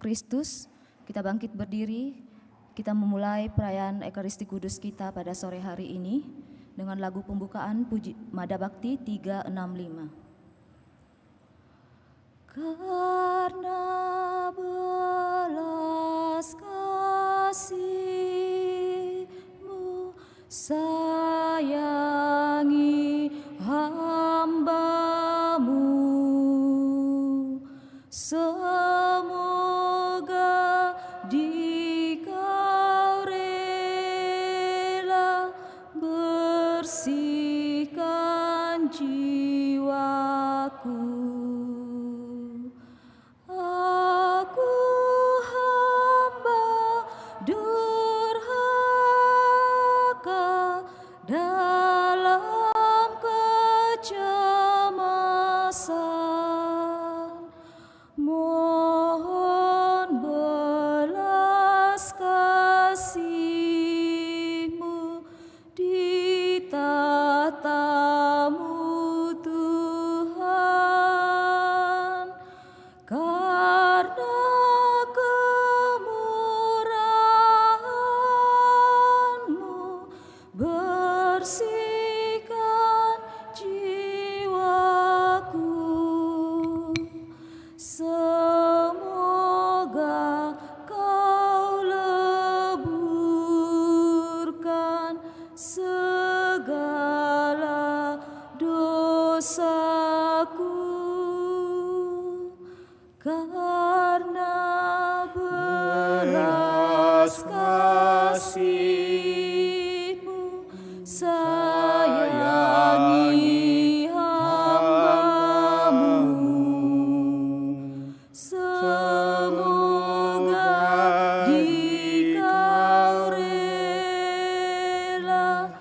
Kristus, kita bangkit berdiri, kita memulai perayaan Ekaristi Kudus kita pada sore hari ini dengan lagu pembukaan Puji Mada Bakti 365. Karena belas kasih-Mu, sayangi hamba-Mu, semoga Dikau rela bersihkan jiwaku. Aku hamba durhaka dalam kecemasan, mohon belas kasih-Mu di tatamu Tuhan, karena kemurahan-Mu bersihkan jiwaku. Semoga Kau leburkan segala dosaku, karena belas kasih-Mu, sayangi hamba-Mu, semoga Dikau rela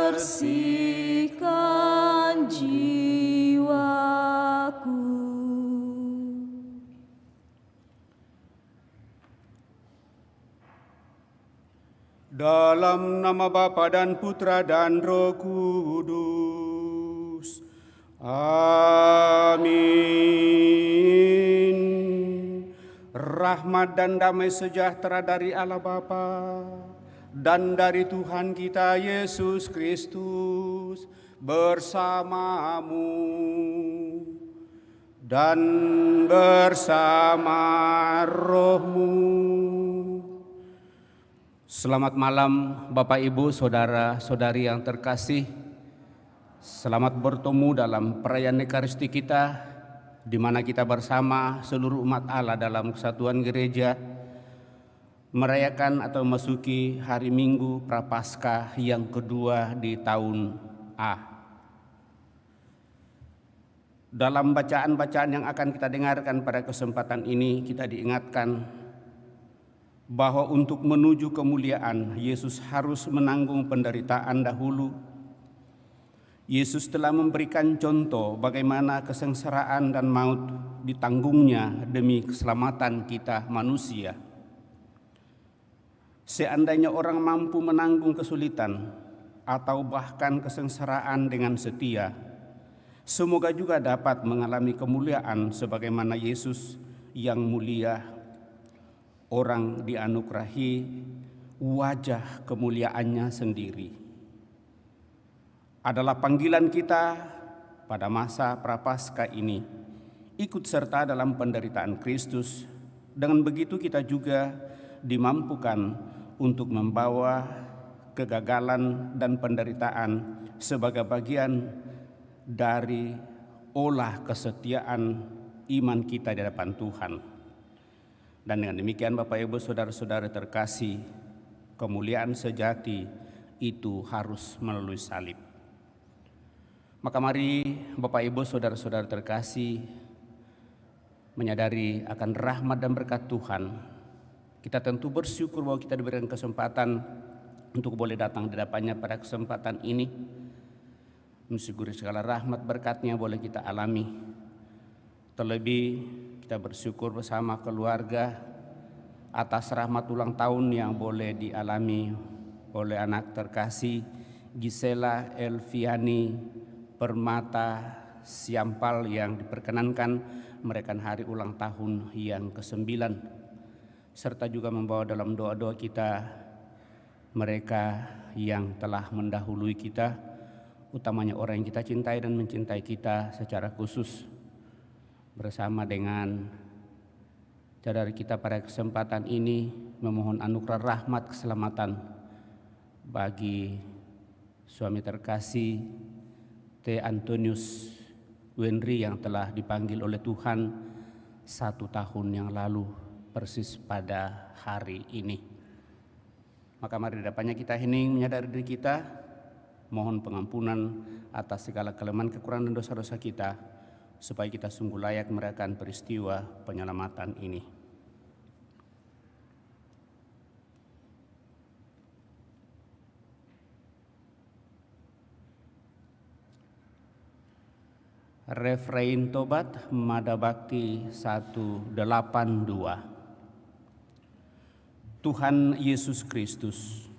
bersihkan jiwaku. Dalam nama Bapa dan Putra dan Roh Kudus. Amin. Rahmat dan damai sejahtera dari Allah Bapa dan dari Tuhan kita Yesus Kristus bersamamu dan bersama rohmu. Selamat malam Bapak Ibu, Saudara-saudari yang terkasih. Selamat bertemu dalam perayaan Ekaristi kita, di mana kita bersama seluruh umat Allah dalam kesatuan gereja merayakan atau memasuki hari Minggu Prapaskah yang kedua di tahun A. Dalam bacaan-bacaan yang akan kita dengarkan pada kesempatan ini, kita diingatkan bahwa untuk menuju kemuliaan, Yesus harus menanggung penderitaan dahulu. Yesus telah memberikan contoh bagaimana kesengsaraan dan maut ditanggungnya demi keselamatan kita manusia. Seandainya orang mampu menanggung kesulitan atau bahkan kesengsaraan dengan setia, semoga juga dapat mengalami kemuliaan sebagaimana Yesus yang mulia. Orang dianugerahi wajah kemuliaannya sendiri. Adalah panggilan kita pada masa Prapaskah ini ikut serta dalam penderitaan Kristus. Dengan begitu kita juga dimampukan untuk membawa kegagalan dan penderitaan sebagai bagian dari olah kesetiaan iman kita di hadapan Tuhan. Dan dengan demikian Bapak Ibu Saudara-saudara terkasih, kemuliaan sejati itu harus melalui salib. Maka mari Bapak Ibu Saudara-saudara terkasih, menyadari akan rahmat dan berkat Tuhan, kita tentu bersyukur bahwa kita diberikan kesempatan untuk boleh datang di hadapannya pada kesempatan ini. Mensyukuri segala rahmat berkat-Nya boleh kita alami. Terlebih kita bersyukur bersama keluarga atas rahmat ulang tahun yang boleh dialami oleh anak terkasih Gisela Elviani Permata Siampal yang diperkenankan merayakan hari ulang tahun yang ke-9, serta juga membawa dalam doa-doa kita mereka yang telah mendahului kita, utamanya orang yang kita cintai dan mencintai kita secara khusus, bersama dengan saudara kita pada kesempatan ini memohon anugerah rahmat keselamatan bagi suami terkasih T. Antonius Wenry yang telah dipanggil oleh Tuhan 1 tahun yang lalu persis pada hari ini. Maka mari di hadapannya kita hening menyadari diri kita, mohon pengampunan atas segala kelemahan, kekurangan dan dosa-dosa kita, supaya kita sungguh layak merayakan peristiwa penyelamatan ini. Refrain Tobat Madabakti 182. Tuhan Yesus Kristus,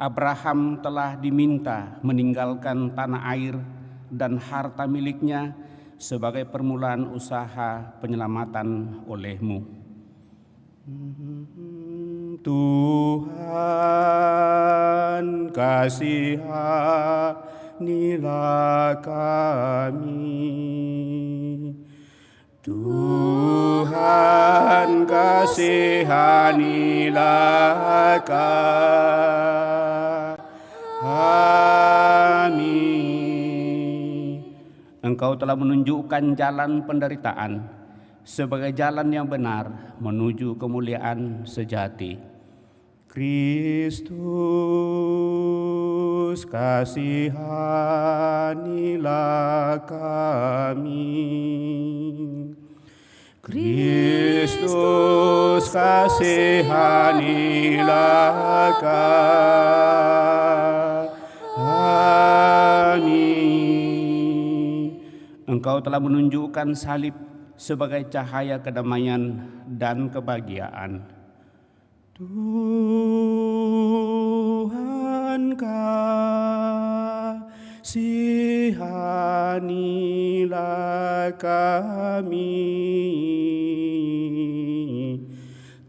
Abraham telah diminta meninggalkan tanah air dan harta miliknya sebagai permulaan usaha penyelamatan oleh-Mu. Tuhan kasihanilah kami. Tuhan kasihanilah kami. Engkau telah menunjukkan jalan penderitaan sebagai jalan yang benar menuju kemuliaan sejati. Kristus kasihanilah kami. Kristus kasihanilah kami. Engkau telah menunjukkan salib sebagai cahaya kedamaian dan kebahagiaan. Tuhan kasihanilah kami.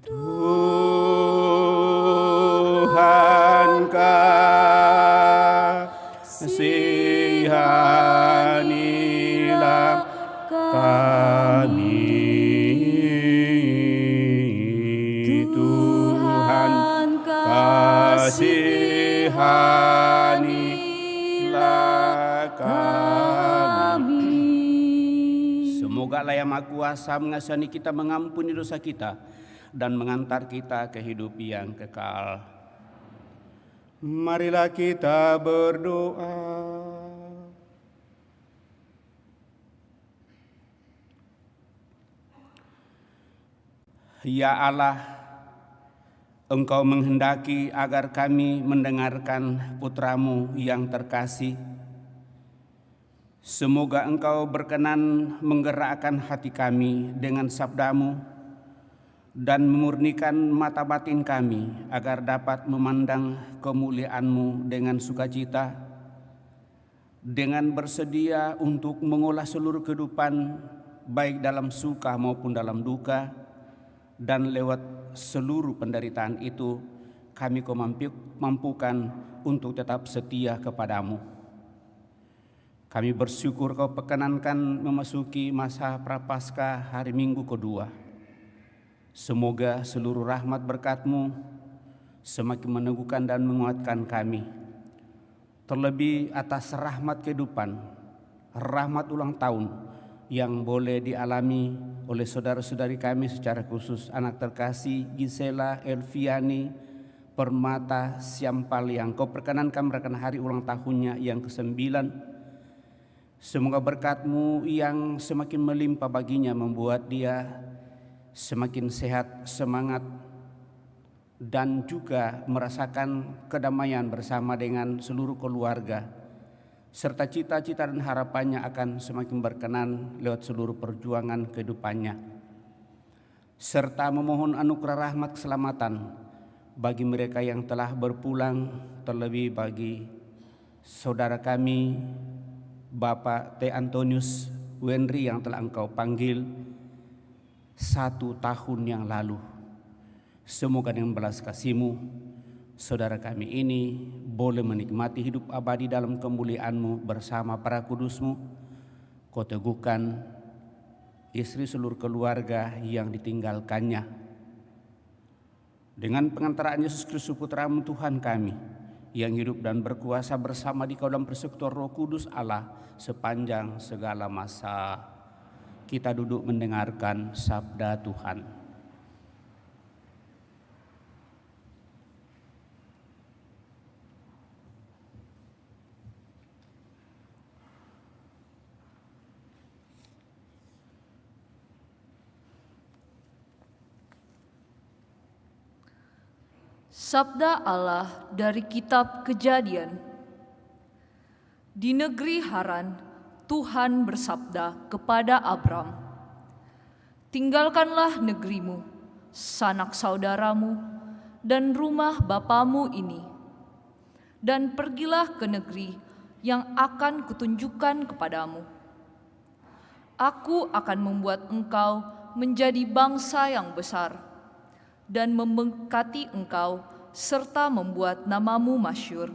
Tuhan kasihanilah kami. Tuhan kasihanilah kami. Semoga Allah yang Maha Kuasa mengasihani kita, mengampuni dosa kita, dan mengantar kita ke hidup yang kekal. Marilah kita berdoa. Ya Allah, Engkau menghendaki agar kami mendengarkan Putra-Mu yang terkasih. Semoga Engkau berkenan menggerakkan hati kami dengan sabda-Mu dan memurnikan mata batin kami agar dapat memandang kemuliaan-Mu dengan sukacita, dengan bersedia untuk mengolah seluruh kehidupan baik dalam suka maupun dalam duka, dan lewat seluruh penderitaan itu kami Kau mampukan untuk tetap setia kepadamu. Kami bersyukur Kau perkenankan memasuki masa Prapaskah hari Minggu kedua. Semoga seluruh rahmat berkat-Mu semakin meneguhkan dan menguatkan kami. Terlebih atas rahmat kehidupan, rahmat ulang tahun yang boleh dialami oleh saudara-saudari kami secara khusus anak terkasih Gisela Elviani Permata Siampal yang Kau perkenankan merayakan hari ulang tahunnya yang ke-9. Semoga berkat-Mu yang semakin melimpah baginya membuat dia semakin sehat, semangat, dan juga merasakan kedamaian bersama dengan seluruh keluarga, serta cita-cita dan harapannya akan semakin berkenan lewat seluruh perjuangan kehidupannya. Serta memohon anugerah rahmat keselamatan bagi mereka yang telah berpulang, terlebih bagi saudara kami Bapak T. Antonius Wenry yang telah Engkau panggil 1 tahun yang lalu. Semoga dengan belas kasih-Mu, saudara kami ini boleh menikmati hidup abadi dalam kemuliaan-Mu bersama para kudus-Mu. Kau teguhkan istri seluruh keluarga yang ditinggalkannya. Dengan pengantaraan Yesus Kristus Putra-Mu Tuhan kami, yang hidup dan berkuasa bersama di Kau dalam persekutuan Roh Kudus Allah sepanjang segala masa. Kita duduk mendengarkan sabda Tuhan. Sabda Allah dari kitab Kejadian. Di negeri Haran, Tuhan bersabda kepada Abram, "Tinggalkanlah negerimu, sanak saudaramu, dan rumah bapamu ini, dan pergilah ke negeri yang akan kutunjukkan kepadamu. Aku akan membuat engkau menjadi bangsa yang besar, dan memberkati engkau serta membuat namamu masyhur,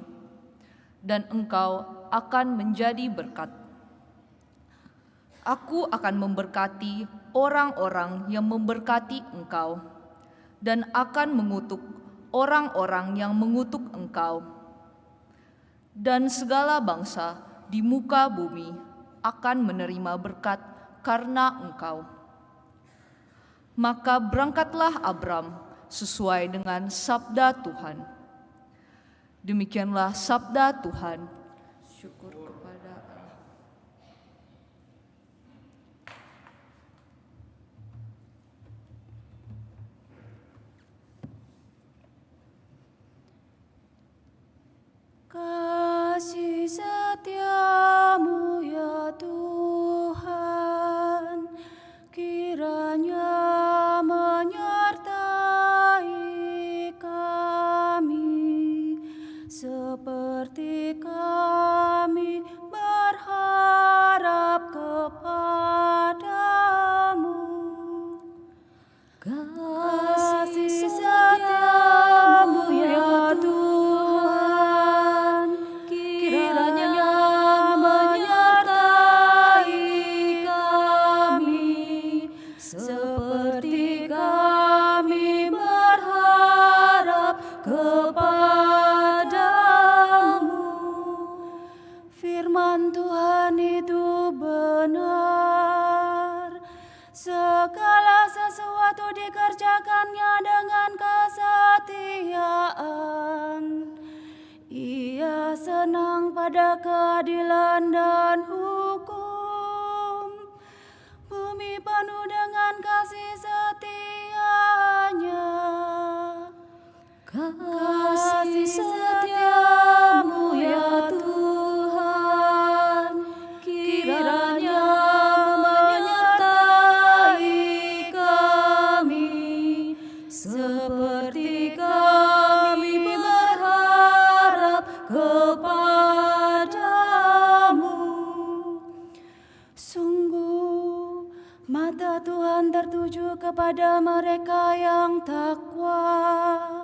dan engkau akan menjadi berkat. Aku akan memberkati orang-orang yang memberkati engkau, dan akan mengutuk orang-orang yang mengutuk engkau. Dan segala bangsa di muka bumi akan menerima berkat karena engkau." Maka berangkatlah Abram sesuai dengan sabda Tuhan. Demikianlah sabda Tuhan. Syukur kepada Allah. Kasih setiamu ya Tuhan, kiranya menyertai kami, seperti kami berharap kepadamu. Kasih setiamu ya Tuhan, kiranya menyertai kami, seperti kami berharap kepadamu. Firman Tuhan itu benar, segala sesuatu dikerjakannya dengan kesetiaan. Ia senang pada keadilan dan hukum, bumi penuh dengan kasih setianya. Kasih setiamu ya Tuhan, kiranya menyertai kami, seperti kami berharap kepadamu. Sungguh mata Tuhan tertuju kepada mereka yang takwa,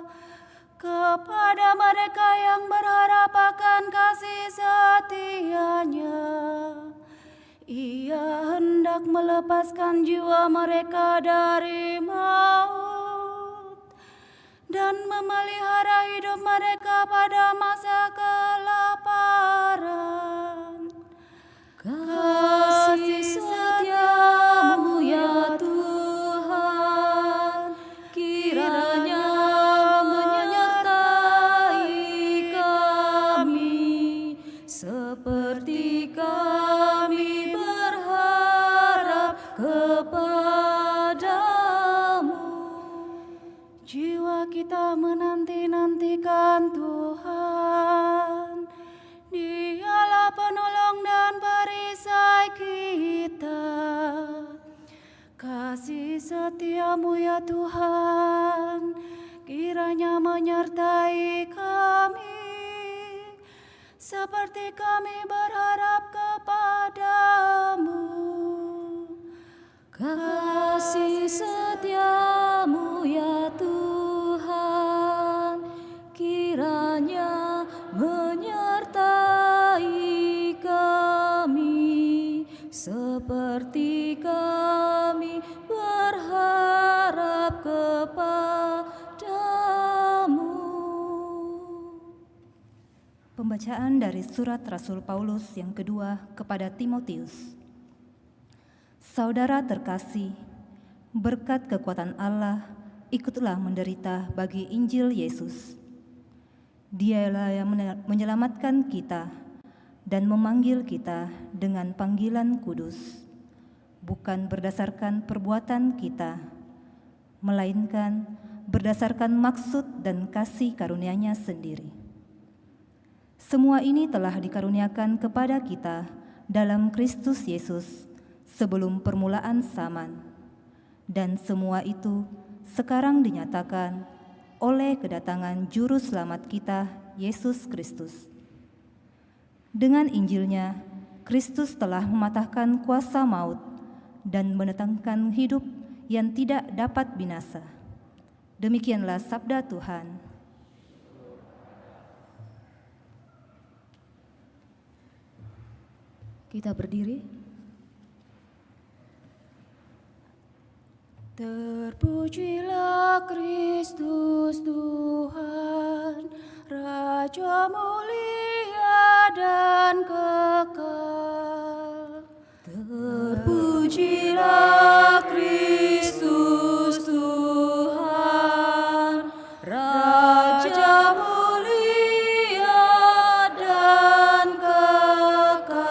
kepada mereka yang berharap akan kasih setia-Nya. Ia hendak melepaskan jiwa mereka dari maut dan memelihara hidup mereka pada masa kelaparan. Kasih setiamu ya Tuhan, kiranya menyertai kami, seperti kami berharap kepadamu. Jiwa kita menanti-nantikan Tuhan, Dialah penolong dan perisai kita. Kasih setiamu ya Tuhan, kiranya menyertai kami, seperti kami berharap kepadamu. Kasih setiamu ya Tuhan, kiranya menyertai kami, seperti kami berharap kepadamu. Pembacaan dari surat Rasul Paulus yang kedua kepada Timotius. Saudara terkasih, berkat kekuatan Allah, ikutlah menderita bagi Injil Yesus. Dialah yang menyelamatkan kita dan memanggil kita dengan panggilan kudus, bukan berdasarkan perbuatan kita, melainkan berdasarkan maksud dan kasih karunia-Nya sendiri. Semua ini telah dikaruniakan kepada kita dalam Kristus Yesus sebelum permulaan zaman, dan semua itu sekarang dinyatakan oleh kedatangan Juru Selamat kita, Yesus Kristus. Dengan Injilnya, Kristus telah mematahkan kuasa maut dan mendatangkan hidup yang tidak dapat binasa. Demikianlah sabda Tuhan. Kita berdiri. Terpujilah Kristus Tuhan, Raja mulia dan kekal. Terpujilah Kristus Tuhan, Raja mulia dan kekal.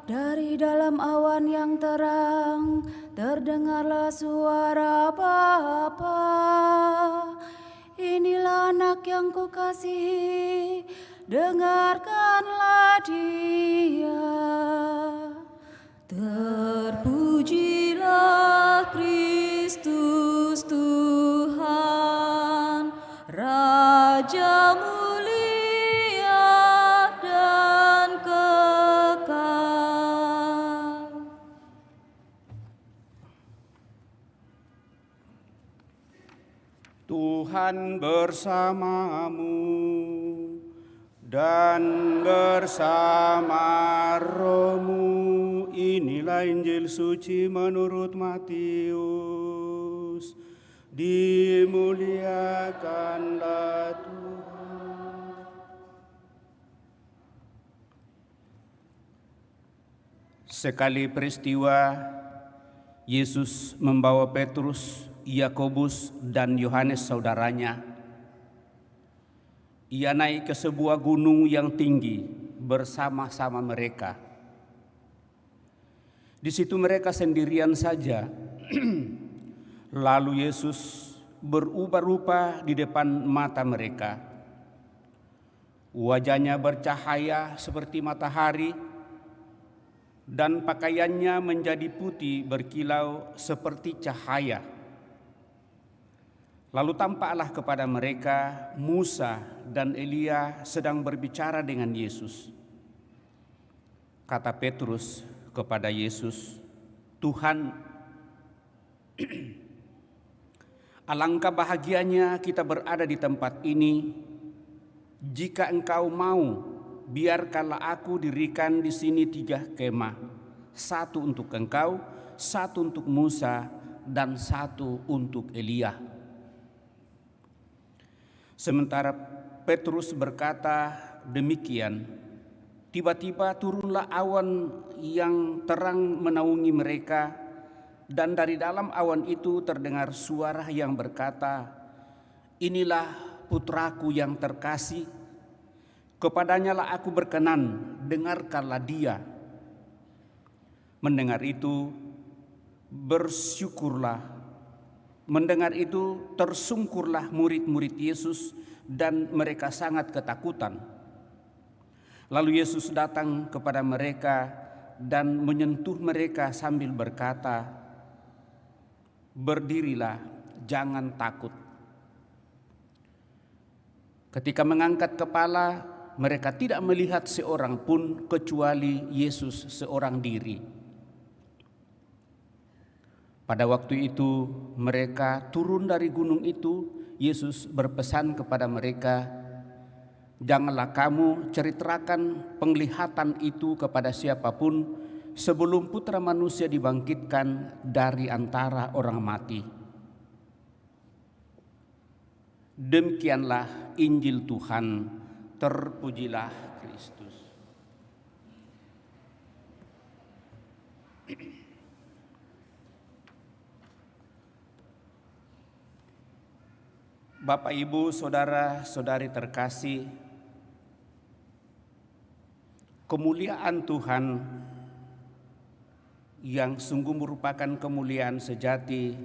Dari dalam awan yang terang terdengarlah suara Bapa. Inilah anak yang kukasihi, dengarkanlah dia. Terpujilah Kristus Tuhan, Raja mulia dan kekal. Tuhan bersamamu dan bersama rohmu. Inilah Injil suci menurut Matius. Dimuliakanlah Tuhan. Sekali peristiwa, Yesus membawa Petrus, Yakobus, dan Yohanes saudaranya. Ia naik ke sebuah gunung yang tinggi bersama-sama mereka. Di situ mereka sendirian saja. Lalu Yesus berubah rupa di depan mata mereka. Wajahnya bercahaya seperti matahari, dan pakaiannya menjadi putih berkilau seperti cahaya. Lalu tampaklah kepada mereka Musa dan Elia sedang berbicara dengan Yesus. Kata Petrus kepada Yesus, "Tuhan, alangkah bahagianya kita berada di tempat ini. Jika Engkau mau, biarkanlah aku dirikan di sini 3 kemah, 1 untuk Engkau, 1 untuk Musa, dan 1 untuk Elia." Sementara Petrus berkata demikian, tiba-tiba turunlah awan yang terang menaungi mereka, dan dari dalam awan itu terdengar suara yang berkata, "Inilah putraku yang terkasih, kepadanya lah aku berkenan, dengarkanlah dia." Mendengar itu bersyukurlah. Mendengar itu tersungkurlah murid-murid Yesus, dan mereka sangat ketakutan. Lalu Yesus datang kepada mereka dan menyentuh mereka sambil berkata, "Berdirilah, jangan takut." Ketika mengangkat kepala, mereka tidak melihat seorang pun kecuali Yesus seorang diri. Pada waktu itu mereka turun dari gunung itu. Yesus berpesan kepada mereka, "Janganlah kamu ceritakan penglihatan itu kepada siapapun sebelum Putra Manusia dibangkitkan dari antara orang mati." Demikianlah Injil Tuhan, terpujilah Kristus. Bapak, Ibu, saudara-saudari terkasih, kemuliaan Tuhan yang sungguh merupakan kemuliaan sejati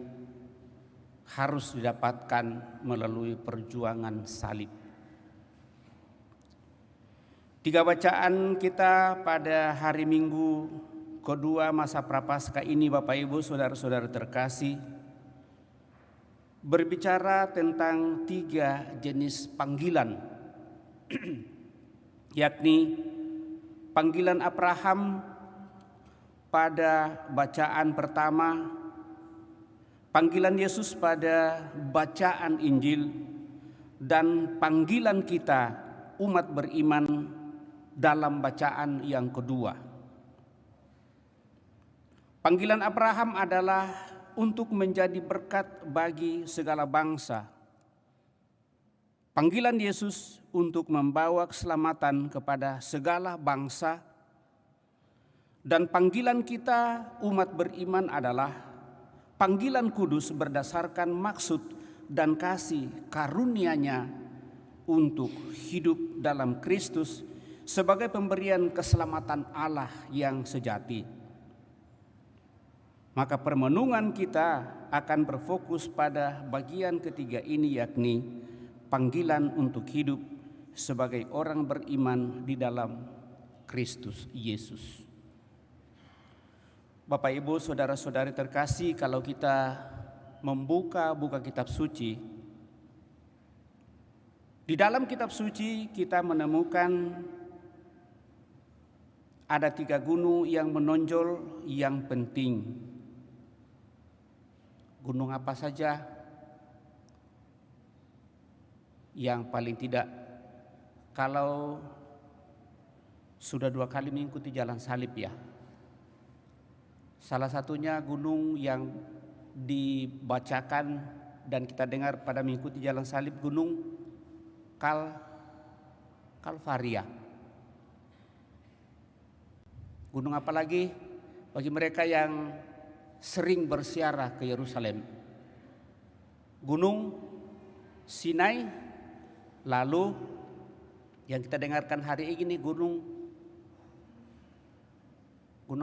harus didapatkan melalui perjuangan salib. 3 bacaan kita pada hari Minggu kedua masa Prapaskah ini, Bapak, Ibu, saudara-saudara terkasih, berbicara tentang 3 jenis panggilan, yakni panggilan Abraham pada bacaan pertama, panggilan Yesus pada bacaan Injil, dan panggilan kita umat beriman dalam bacaan yang kedua. Panggilan Abraham adalah untuk menjadi berkat bagi segala bangsa. Panggilan Yesus untuk membawa keselamatan kepada segala bangsa. Dan panggilan kita umat beriman adalah panggilan kudus berdasarkan maksud dan kasih karunia-Nya untuk hidup dalam Kristus sebagai pemberian keselamatan Allah yang sejati. Maka permenungan kita akan berfokus pada bagian ketiga ini, yakni panggilan untuk hidup sebagai orang beriman di dalam Kristus Yesus. Bapak, Ibu, saudara-saudari terkasih, kalau kita membuka kitab suci, di dalam kitab suci kita menemukan ada 3 gunung yang menonjol yang penting. Gunung apa saja? Yang paling tidak, kalau sudah 2 kali mengikuti jalan salib ya. Salah satunya gunung yang dibacakan dan kita dengar pada mengikuti jalan salib, gunung Kalvaria. Gunung apa lagi bagi mereka yang sering berziarah ke Yerusalem? Gunung Sinai. Lalu yang kita dengarkan hari ini gunung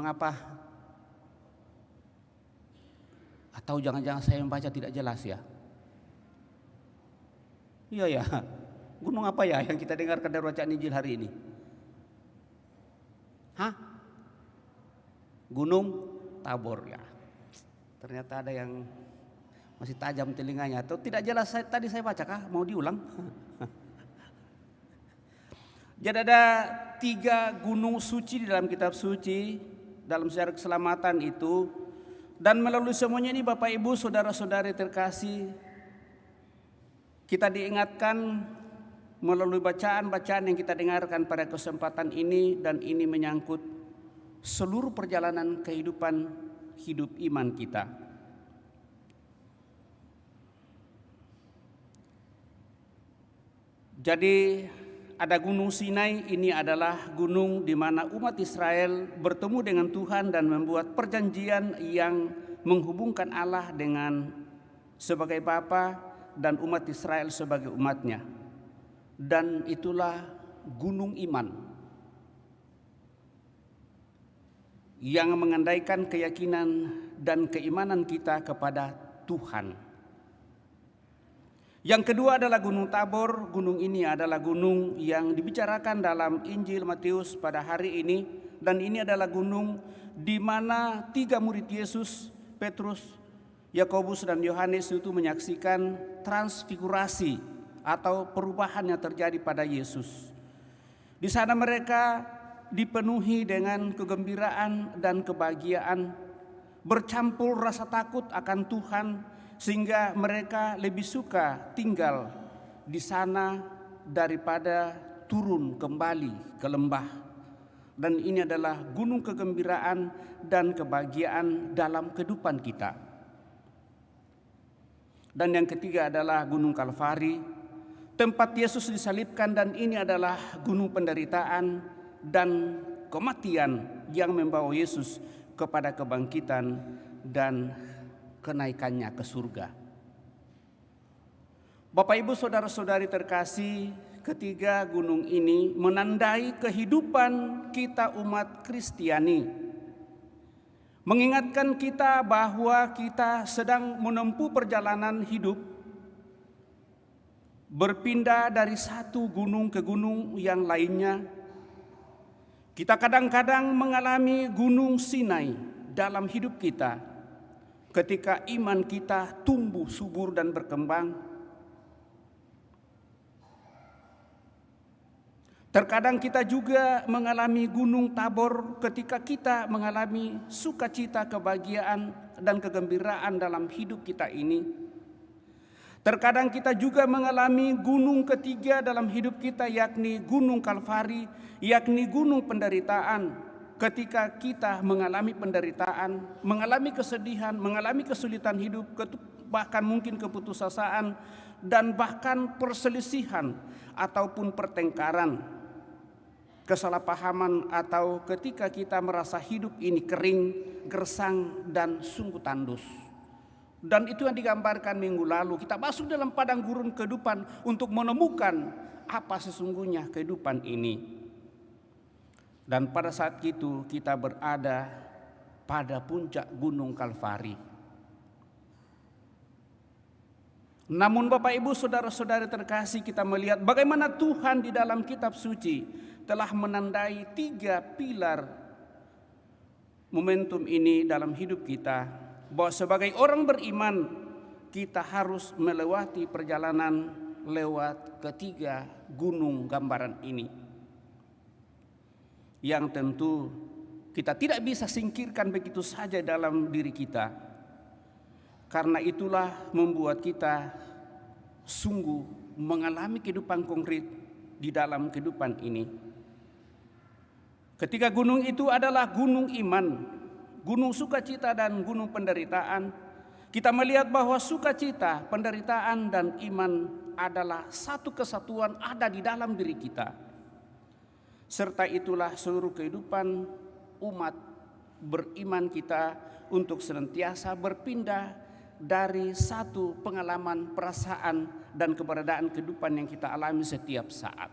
apa? Atau jangan-jangan saya membaca tidak jelas ya? Iya ya. Gunung apa ya yang kita dengarkan dari bacaan Injil hari ini? Gunung Tabor ya. Ternyata ada yang masih tajam telinganya atau tidak jelas. Tadi saya baca kah? Mau diulang? Jadi ada 3 gunung suci di dalam kitab suci dalam sejarah keselamatan itu. Dan melalui semuanya ini, Bapak, Ibu, saudara-saudari terkasih, kita diingatkan melalui bacaan-bacaan yang kita dengarkan pada kesempatan ini, dan ini menyangkut seluruh perjalanan kehidupan hidup iman kita. Jadi ada gunung Sinai, ini adalah gunung di mana umat Israel bertemu dengan Tuhan dan membuat perjanjian yang menghubungkan Allah dengan sebagai Bapa dan umat Israel sebagai umatnya. Dan itulah gunung iman yang mengandaikan keyakinan dan keimanan kita kepada Tuhan. Yang kedua adalah Gunung Tabor. Gunung ini adalah gunung yang dibicarakan dalam Injil Matius pada hari ini. Dan ini adalah gunung di mana 3 murid Yesus, Petrus, Yakobus, dan Yohanes itu menyaksikan transfigurasi atau perubahan yang terjadi pada Yesus. Di sana mereka dipenuhi dengan kegembiraan dan kebahagiaan bercampur rasa takut akan Tuhan, sehingga mereka lebih suka tinggal di sana daripada turun kembali ke lembah. Dan ini adalah gunung kegembiraan dan kebahagiaan dalam kehidupan kita. Dan yang ketiga adalah Gunung Kalvari, tempat Yesus disalibkan, dan ini adalah gunung penderitaan dan kematian yang membawa Yesus kepada kebangkitan dan kenaikannya ke surga. Bapak Ibu saudara-saudari terkasih, ketiga gunung ini menandai kehidupan kita umat Kristiani, mengingatkan kita bahwa kita sedang menempuh perjalanan hidup, berpindah dari satu gunung ke gunung yang lainnya. Kita kadang-kadang mengalami gunung Sinai dalam hidup kita ketika iman kita tumbuh subur dan berkembang. Terkadang kita juga mengalami gunung Tabor ketika kita mengalami sukacita, kebahagiaan, dan kegembiraan dalam hidup kita ini. Terkadang kita juga mengalami gunung ketiga dalam hidup kita, yakni Gunung Kalvari, yakni gunung penderitaan. Ketika kita mengalami penderitaan, mengalami kesedihan, mengalami kesulitan hidup, bahkan mungkin keputusasaan, dan bahkan perselisihan ataupun pertengkaran, kesalahpahaman, atau ketika kita merasa hidup ini kering, gersang, dan sungguh tandus. Dan itu yang digambarkan minggu lalu. Kita masuk dalam padang gurun kehidupan untuk menemukan apa sesungguhnya kehidupan ini. Dan pada saat itu kita berada pada puncak Gunung Kalvari. Namun Bapak Ibu saudara-saudari terkasih, kita melihat bagaimana Tuhan di dalam kitab suci telah menandai 3 pilar momentum ini dalam hidup kita. Bahwa sebagai orang beriman kita harus melewati perjalanan lewat ketiga gunung gambaran ini, yang tentu kita tidak bisa singkirkan begitu saja dalam diri kita. Karena itulah membuat kita sungguh mengalami kehidupan konkret di dalam kehidupan ini. Ketiga gunung itu adalah gunung iman, gunung sukacita, dan gunung penderitaan. Kita melihat bahwa sukacita, penderitaan, dan iman adalah satu kesatuan ada di dalam diri kita. Serta itulah seluruh kehidupan umat beriman kita untuk senantiasa berpindah dari satu pengalaman, perasaan, dan keberadaan kehidupan yang kita alami setiap saat.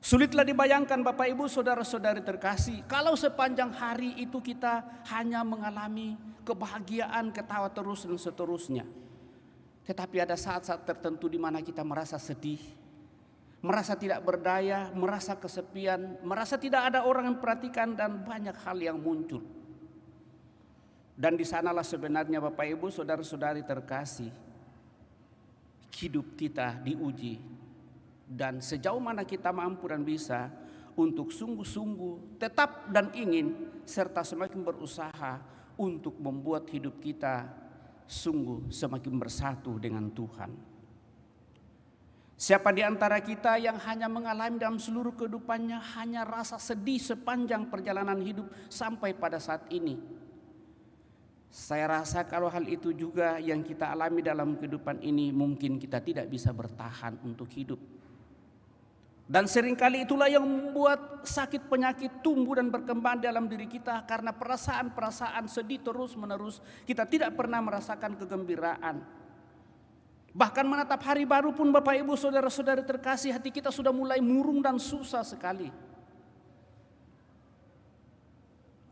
Sulitlah dibayangkan Bapak Ibu saudara-saudari terkasih, kalau sepanjang hari itu kita hanya mengalami kebahagiaan, ketawa terus dan seterusnya. Tetapi ada saat-saat tertentu di mana kita merasa sedih, merasa tidak berdaya, merasa kesepian, merasa tidak ada orang yang perhatikan, dan banyak hal yang muncul. Dan di sanalah sebenarnya Bapak Ibu saudara-saudari terkasih, hidup kita diuji. Dan sejauh mana kita mampu dan bisa untuk sungguh-sungguh tetap dan ingin, serta semakin berusaha untuk membuat hidup kita sungguh semakin bersatu dengan Tuhan. Siapa di antara kita yang hanya mengalami dalam seluruh kehidupannya hanya rasa sedih sepanjang perjalanan hidup sampai pada saat ini? Saya rasa kalau hal itu juga yang kita alami dalam kehidupan ini, mungkin kita tidak bisa bertahan untuk hidup. Dan seringkali itulah yang membuat sakit penyakit tumbuh dan berkembang dalam diri kita, karena perasaan-perasaan sedih terus menerus. Kita tidak pernah merasakan kegembiraan. Bahkan menatap hari baru pun Bapak Ibu saudara-saudari terkasih, hati kita sudah mulai murung dan susah sekali.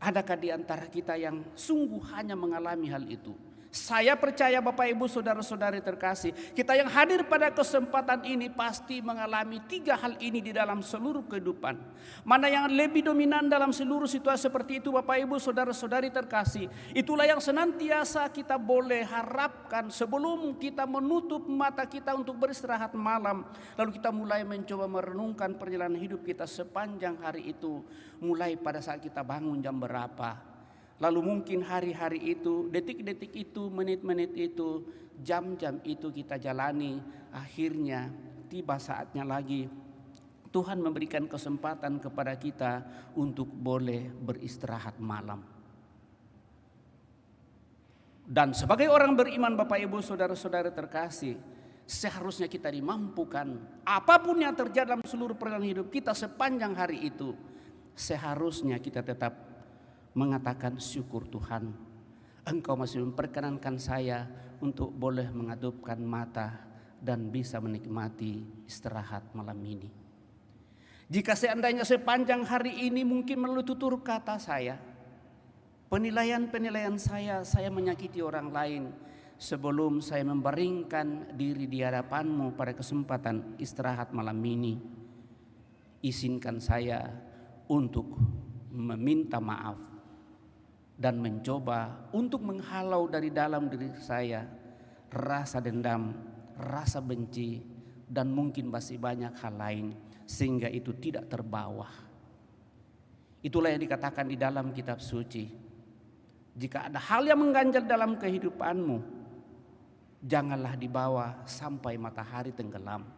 Adakah di antara kita yang sungguh hanya mengalami hal itu? Saya percaya Bapak Ibu saudara-saudari terkasih, kita yang hadir pada kesempatan ini pasti mengalami 3 hal ini di dalam seluruh kehidupan. Mana yang lebih dominan dalam seluruh situasi seperti itu Bapak Ibu saudara-saudari terkasih, itulah yang senantiasa kita boleh harapkan sebelum kita menutup mata kita untuk beristirahat malam. Lalu kita mulai mencoba merenungkan perjalanan hidup kita sepanjang hari itu. Mulai pada saat kita bangun jam berapa, Lalu mungkin hari-hari itu, detik-detik itu, menit-menit itu, jam-jam itu kita jalani. Akhirnya tiba saatnya lagi Tuhan memberikan kesempatan kepada kita untuk boleh beristirahat malam. Dan sebagai orang beriman, Bapak Ibu Saudara-saudara terkasih, seharusnya kita dimampukan apapun yang terjadi dalam seluruh perjalanan hidup kita sepanjang hari itu, seharusnya kita tetap mengatakan syukur Tuhan, Engkau masih memperkenankan saya untuk boleh mengadupkan mata dan bisa menikmati istirahat malam ini. Jika seandainya sepanjang hari ini mungkin melalui tutur kata saya, penilaian-penilaian saya menyakiti orang lain, sebelum saya membaringkan diri di hadapan-Mu pada kesempatan istirahat malam ini, izinkan saya untuk meminta maaf dan mencoba untuk menghalau dari dalam diri saya rasa dendam, rasa benci, dan mungkin masih banyak hal lain, sehingga itu tidak terbawa. Itulah yang dikatakan di dalam kitab suci. Jika ada hal yang mengganjal dalam kehidupanmu, janganlah dibawa sampai matahari tenggelam.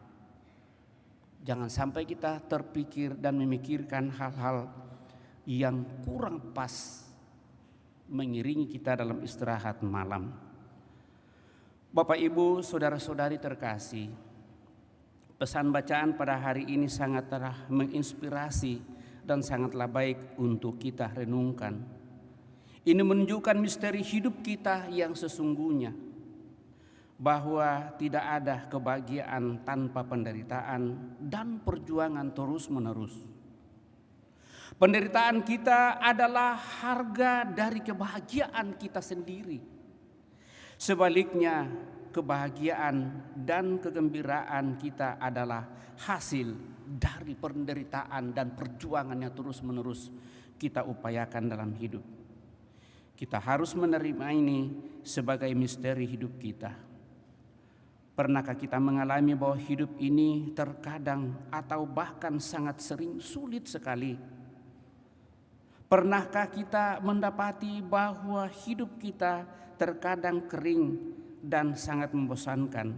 Jangan sampai kita terpikir dan memikirkan hal-hal yang kurang pas mengiringi kita dalam istirahat malam. Bapak Ibu Saudara-saudari terkasih, pesan bacaan pada hari ini sangatlah menginspirasi dan sangatlah baik untuk kita renungkan. Ini menunjukkan misteri hidup kita yang sesungguhnya, bahwa tidak ada kebahagiaan tanpa penderitaan dan perjuangan terus-menerus. Penderitaan kita adalah harga dari kebahagiaan kita sendiri. Sebaliknya, kebahagiaan dan kegembiraan kita adalah hasil dari penderitaan dan perjuangan yang terus-menerus kita upayakan dalam hidup. Kita harus menerima ini sebagai misteri hidup kita. Pernahkah kita mengalami bahwa hidup ini terkadang atau bahkan sangat sering sulit sekali? Pernahkah kita mendapati bahwa hidup kita terkadang kering dan sangat membosankan,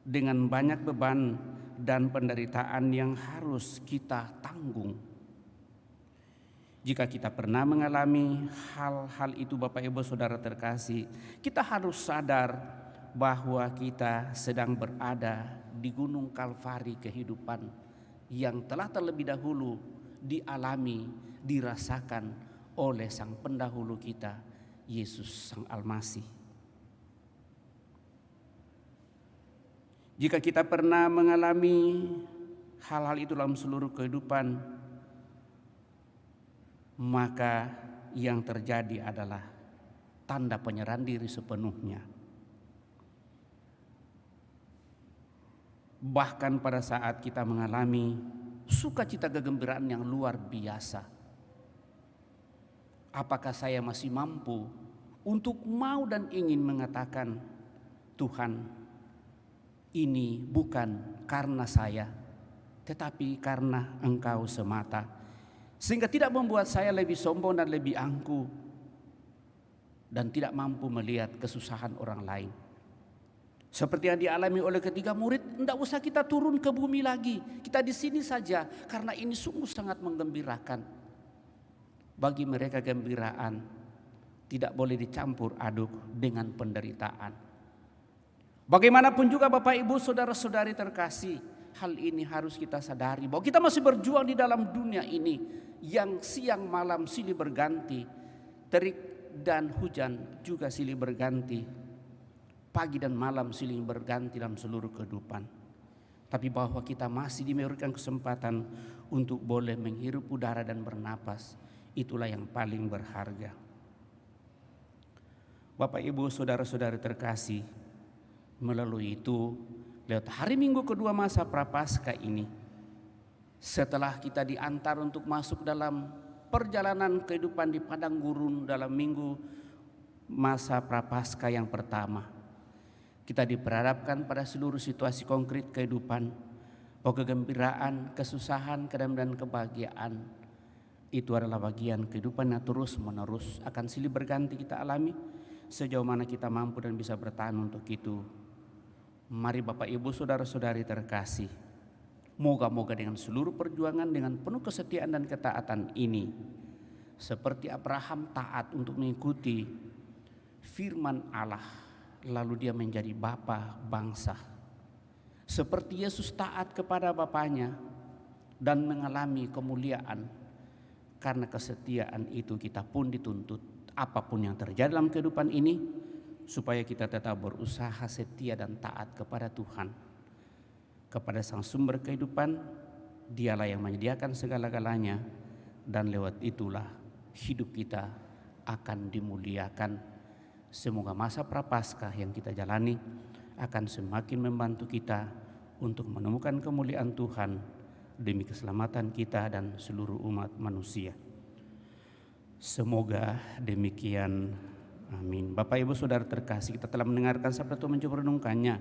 dengan banyak beban dan penderitaan yang harus kita tanggung? Jika kita pernah mengalami hal-hal itu, Bapak Ibu Saudara terkasih, kita harus sadar bahwa kita sedang berada di gunung Kalvari kehidupan yang telah terlebih dahulu dialami, dirasakan oleh sang pendahulu kita, Yesus Sang Almasih. Jika kita pernah mengalami hal-hal itu dalam seluruh kehidupan, maka yang terjadi adalah tanda penyerahan diri sepenuhnya. Bahkan pada saat kita mengalami sukacita kegembiraan yang luar biasa, apakah saya masih mampu untuk mau dan ingin mengatakan, Tuhan, ini bukan karena saya, tetapi karena Engkau semata, sehingga tidak membuat saya lebih sombong dan lebih angkuh dan tidak mampu melihat kesusahan orang lain. Seperti yang dialami oleh ketiga murid, tidak usah kita turun ke bumi lagi, kita di sini saja, karena ini sungguh sangat menggembirakan. Bagi mereka gembiraan tidak boleh dicampur aduk dengan penderitaan. Bagaimanapun juga Bapak Ibu Saudara-saudari terkasih, hal ini harus kita sadari bahwa kita masih berjuang di dalam dunia ini yang siang malam silih berganti, terik dan hujan juga silih berganti, pagi dan malam silih berganti dalam seluruh kehidupan. Tapi bahwa kita masih diberikan kesempatan untuk boleh menghirup udara dan bernapas, itulah yang paling berharga. Bapak Ibu Saudara-saudari terkasih, melalui itu lewat hari Minggu kedua masa Prapaskah ini, setelah kita diantar untuk masuk dalam perjalanan kehidupan di padang gurun dalam minggu masa Prapaskah yang pertama, kita diperhadapkan pada seluruh situasi konkret kehidupan, bahwa kegembiraan, kesusahan, kedamaian dan kebahagiaan Itu adalah bagian kehidupan yang terus-menerus akan silih berganti kita alami. Sejauh mana kita mampu dan bisa bertahan untuk itu. Mari Bapak Ibu Saudara-saudari terkasih, moga-moga dengan seluruh perjuangan, dengan penuh kesetiaan dan ketaatan ini, seperti Abraham taat untuk mengikuti firman Allah, lalu dia menjadi bapa bangsa. Seperti Yesus taat kepada Bapaknya dan mengalami kemuliaan. Karena kesetiaan itu kita pun dituntut apapun yang terjadi dalam kehidupan ini, supaya kita tetap berusaha setia dan taat kepada Tuhan, kepada Sang Sumber kehidupan. Dialah yang menyediakan segala-galanya, dan lewat itulah hidup kita akan dimuliakan. Semoga masa Prapaskah yang kita jalani akan semakin membantu kita untuk menemukan kemuliaan Tuhan demi keselamatan kita dan seluruh umat manusia. Semoga demikian. Amin. Bapak Ibu Saudara terkasih, kita telah mendengarkan sabda Tuhan, mencoba renungkannya.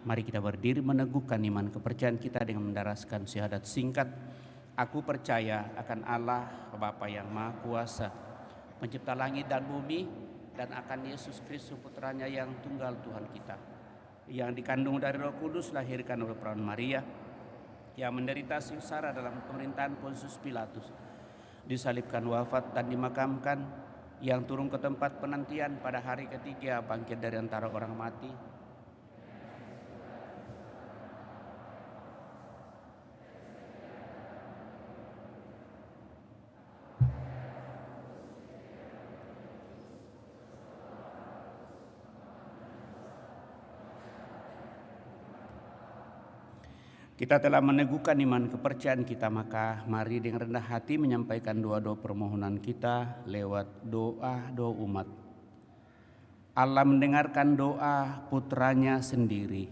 Mari kita berdiri meneguhkan iman kepercayaan kita dengan mendaraskan syahadat singkat. Aku percaya akan Allah Bapa yang Maha Kuasa, pencipta langit dan bumi, dan akan Yesus Kristus putranya yang tunggal Tuhan kita, yang dikandung dari Roh Kudus, lahirkan oleh perawan Maria, yang menderita sengsara dalam pemerintahan Pontius Pilatus, disalibkan, wafat dan dimakamkan, yang turun ke tempat penantian, pada hari ketiga bangkit dari antara orang mati, Kita telah meneguhkan iman kepercayaan kita, maka mari dengan rendah hati menyampaikan doa-doa permohonan kita lewat doa umat. Allah mendengarkan doa putranya sendiri.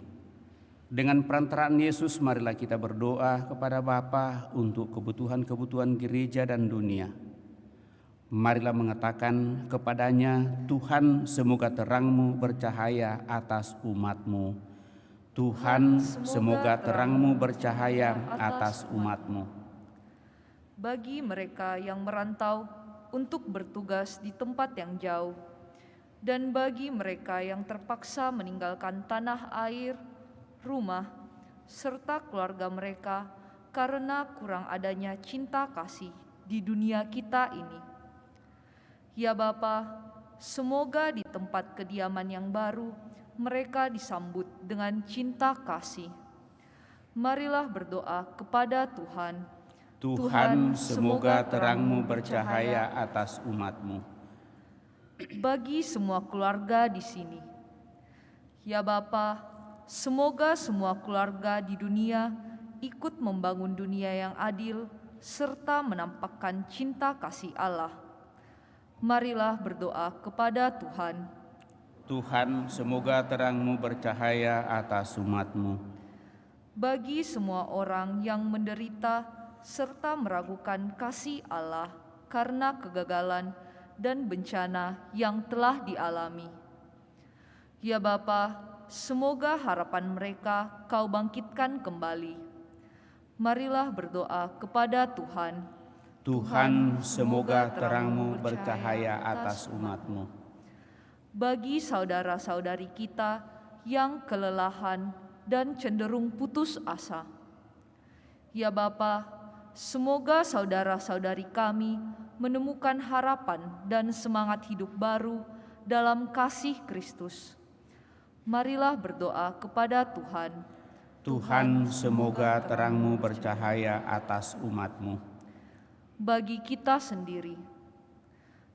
Dengan perantaraan Yesus, marilah kita berdoa kepada Bapa untuk kebutuhan-kebutuhan gereja dan dunia. Marilah mengatakan kepadanya, Tuhan, semoga terang-Mu bercahaya atas umat-Mu. Tuhan, semoga terang-Mu bercahaya atas umat-Mu. Bagi mereka yang merantau untuk bertugas di tempat yang jauh, dan bagi mereka yang terpaksa meninggalkan tanah air, rumah, serta keluarga mereka karena kurang adanya cinta kasih di dunia kita ini. Ya Bapa, semoga di tempat kediaman yang baru mereka disambut dengan cinta kasih. Marilah berdoa kepada Tuhan. Tuhan, semoga terang-Mu bercahaya atas umat-Mu. Bagi semua keluarga di sini, ya Bapa, semoga semua keluarga di dunia ikut membangun dunia yang adil serta menampakkan cinta kasih Allah. Marilah berdoa kepada Tuhan. Tuhan, semoga terang-Mu bercahaya atas umat-Mu. Bagi semua orang yang menderita serta meragukan kasih Allah karena kegagalan dan bencana yang telah dialami. Ya Bapa, semoga harapan mereka Kau bangkitkan kembali. Marilah berdoa kepada Tuhan. Tuhan, semoga terang-Mu bercahaya atas umat-Mu. Bagi saudara-saudari kita yang kelelahan dan cenderung putus asa, ya Bapa, semoga saudara-saudari kami menemukan harapan dan semangat hidup baru dalam kasih Kristus. Marilah berdoa kepada Tuhan. Tuhan, semoga terang-Mu bercahaya atas umat-Mu. Bagi kita sendiri,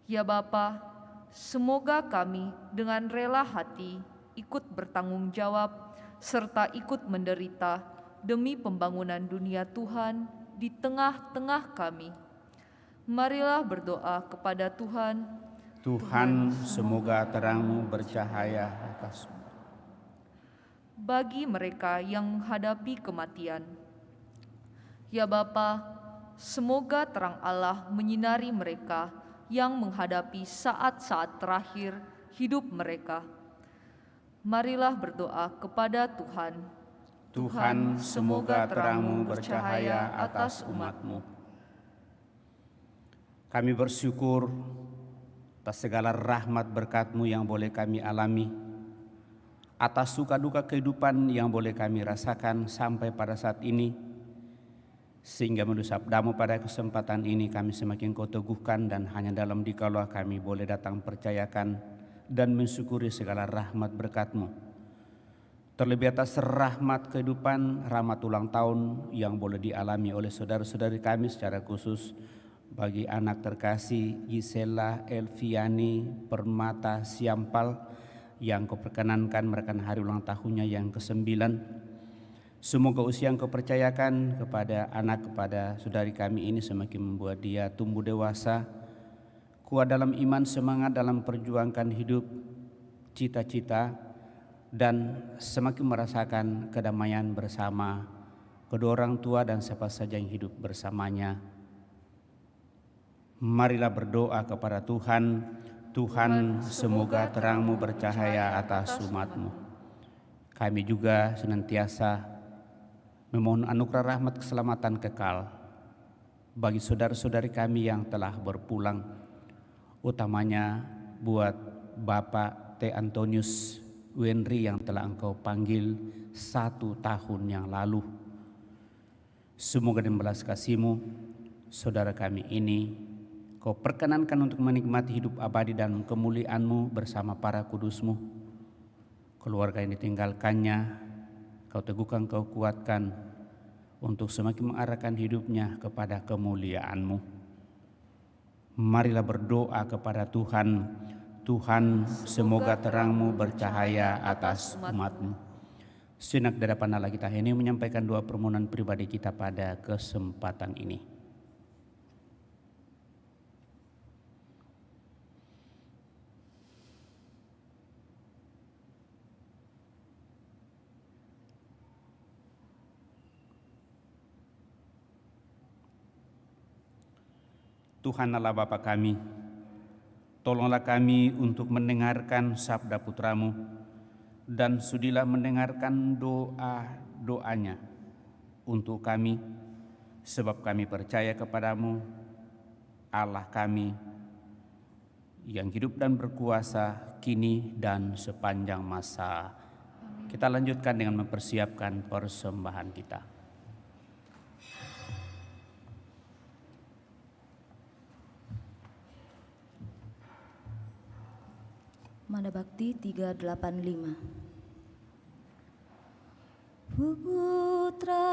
ya Bapa, semoga kami dengan rela hati ikut bertanggung jawab serta ikut menderita demi pembangunan dunia Tuhan di tengah-tengah kami. Marilah berdoa kepada Tuhan. Tuhan, semoga terang-Mu bercahaya atas umat. Bagi mereka yang menghadapi kematian, ya Bapa, semoga terang Allah menyinari mereka yang menghadapi saat-saat terakhir hidup mereka. Marilah berdoa kepada Tuhan. Tuhan, semoga terang-Mu bercahaya atas umat-Mu. Kami bersyukur atas segala rahmat berkat-Mu yang boleh kami alami, atas suka duka kehidupan yang boleh kami rasakan sampai pada saat ini, sehingga menurut sabda-Mu pada kesempatan ini kami semakin Kau teguhkan, dan hanya dalam Dikaulah kami boleh datang percayakan dan mensyukuri segala rahmat berkat-Mu. Terlebih atas rahmat kehidupan, rahmat ulang tahun yang boleh dialami oleh saudara-saudari kami secara khusus, bagi anak terkasih Gisela Elviani Permata Siampal yang Kau perkenankan merayakan hari ulang tahunnya yang ke-9. Semoga usia yang Kau percayakan kepada kepada saudari kami ini semakin membuat dia tumbuh dewasa, kuat dalam iman, semangat dalam perjuangkan hidup, cita-cita, dan semakin merasakan kedamaian bersama kedua orang tua dan siapa saja yang hidup bersamanya. Marilah berdoa kepada Tuhan. Tuhan, semoga terang-Mu bercahaya atas umat-Mu. Kami juga senantiasa memohon anugerah rahmat keselamatan kekal bagi saudara-saudari kami yang telah berpulang, utamanya buat Bapak T. Antonius Wenry yang telah Engkau panggil 1 tahun yang lalu. Semoga dengan belas kasih-Mu, saudara kami ini Kau perkenankan untuk menikmati hidup abadi dan kemuliaan-Mu bersama para kudus-Mu. Keluarga yang ditinggalkannya, Kau teguhkan, Kau kuatkan untuk semakin mengarahkan hidupnya kepada kemuliaan-Mu. Marilah berdoa kepada Tuhan. Tuhan, semoga terang-Mu bercahaya atas umat-Mu. Sejenak di hadapan Allah kita ini menyampaikan doa permohonan pribadi kita pada kesempatan ini. Tuhan Allah Bapa kami, tolonglah kami untuk mendengarkan sabda Putra-Mu, dan sudilah mendengarkan doa-doanya untuk kami, sebab kami percaya kepada-Mu, Allah kami, yang hidup dan berkuasa kini dan sepanjang masa. Kita lanjutkan dengan mempersiapkan persembahan kita. Madabakti 385. Putra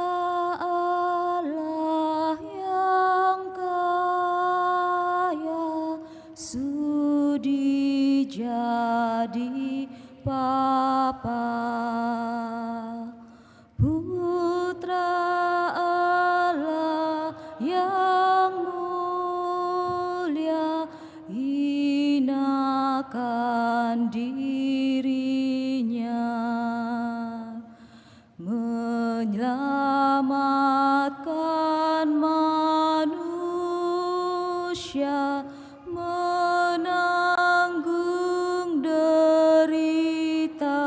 Allah yang kaya, sudi jadi Bapa. Putra Allah yang mulia, hinakan dirinya, menyelamatkan manusia, menanggung derita.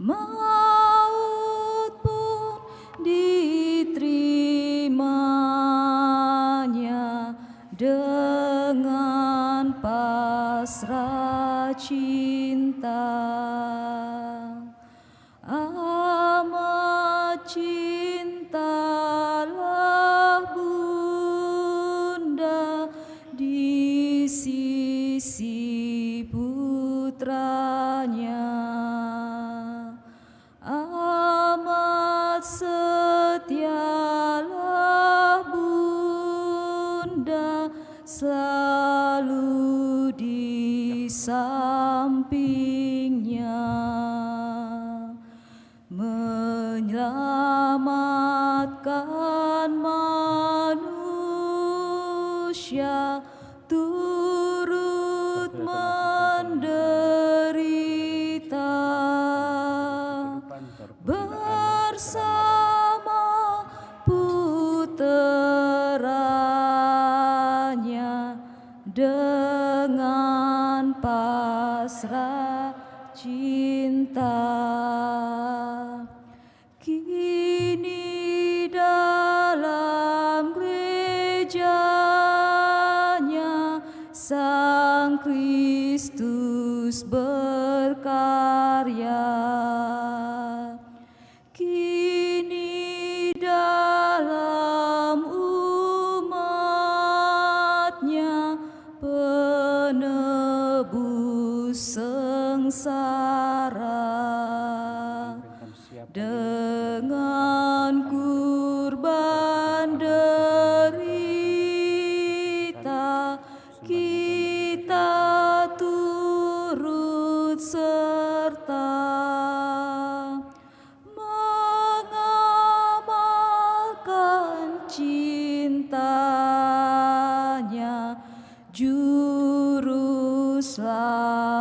Maut pun diterimanya dengan pasrah cinta. Amat cintalah Bunda di sisi putranya. Amat setialah Bunda selalu di sampingnya, menyelamatkan manusia turut menderita bersama puteranya dengan pasrah cinta. Kini dalam gereja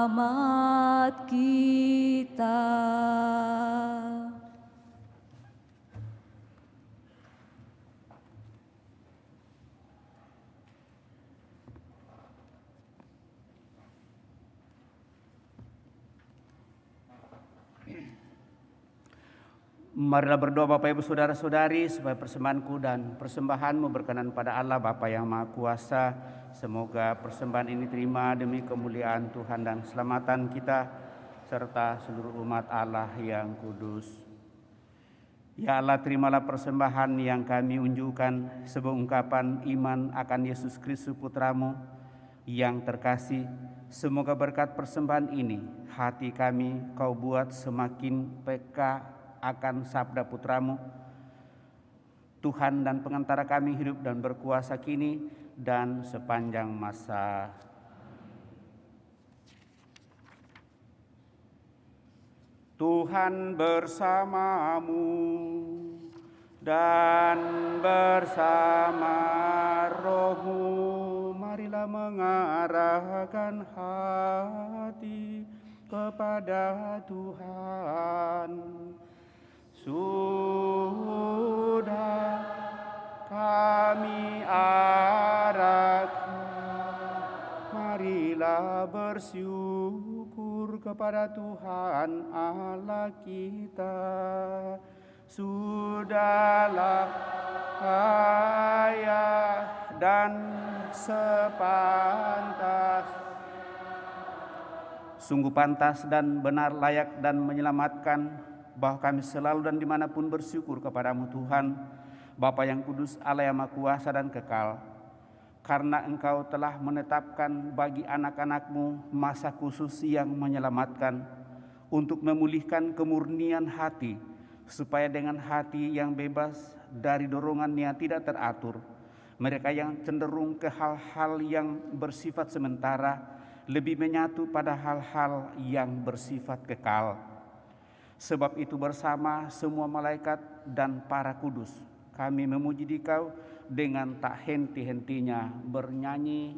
selamat kita. Marilah berdoa Bapak Ibu Saudara-saudari supaya persembahanku dan persembahanmu berkenan pada Allah Bapa yang Maha Kuasa. Semoga persembahan ini terima demi kemuliaan Tuhan dan keselamatan kita serta seluruh umat Allah yang kudus. Ya Allah, terimalah persembahan yang kami unjukkan sebagai ungkapan iman akan Yesus Kristus Putramu yang terkasih. Semoga berkat persembahan ini hati kami Kau buat semakin peka akan sabda putramu, Tuhan dan pengantara kami hidup dan berkuasa kini dan sepanjang masa. Tuhan bersamamu dan bersama rohmu. Marilah mengarahkan hati kepada Tuhan. Sudah kami arahkan, marilah bersyukur kepada Tuhan Allah kita. Sudahlah layak dan sepantas, sungguh pantas dan benar, layak dan menyelamatkan, bahwa kami selalu dan dimanapun bersyukur kepadamu Tuhan, Bapa yang kudus, Allah yang Maha Kuasa dan kekal. Karena Engkau telah menetapkan bagi anak-anak-Mu masa khusus yang menyelamatkan, untuk memulihkan kemurnian hati, supaya dengan hati yang bebas dari dorongan yang tidak teratur, mereka yang cenderung ke hal-hal yang bersifat sementara, lebih menyatu pada hal-hal yang bersifat kekal. Sebab itu bersama semua malaikat dan para kudus, kami memuji Dikau dengan tak henti-hentinya bernyanyi.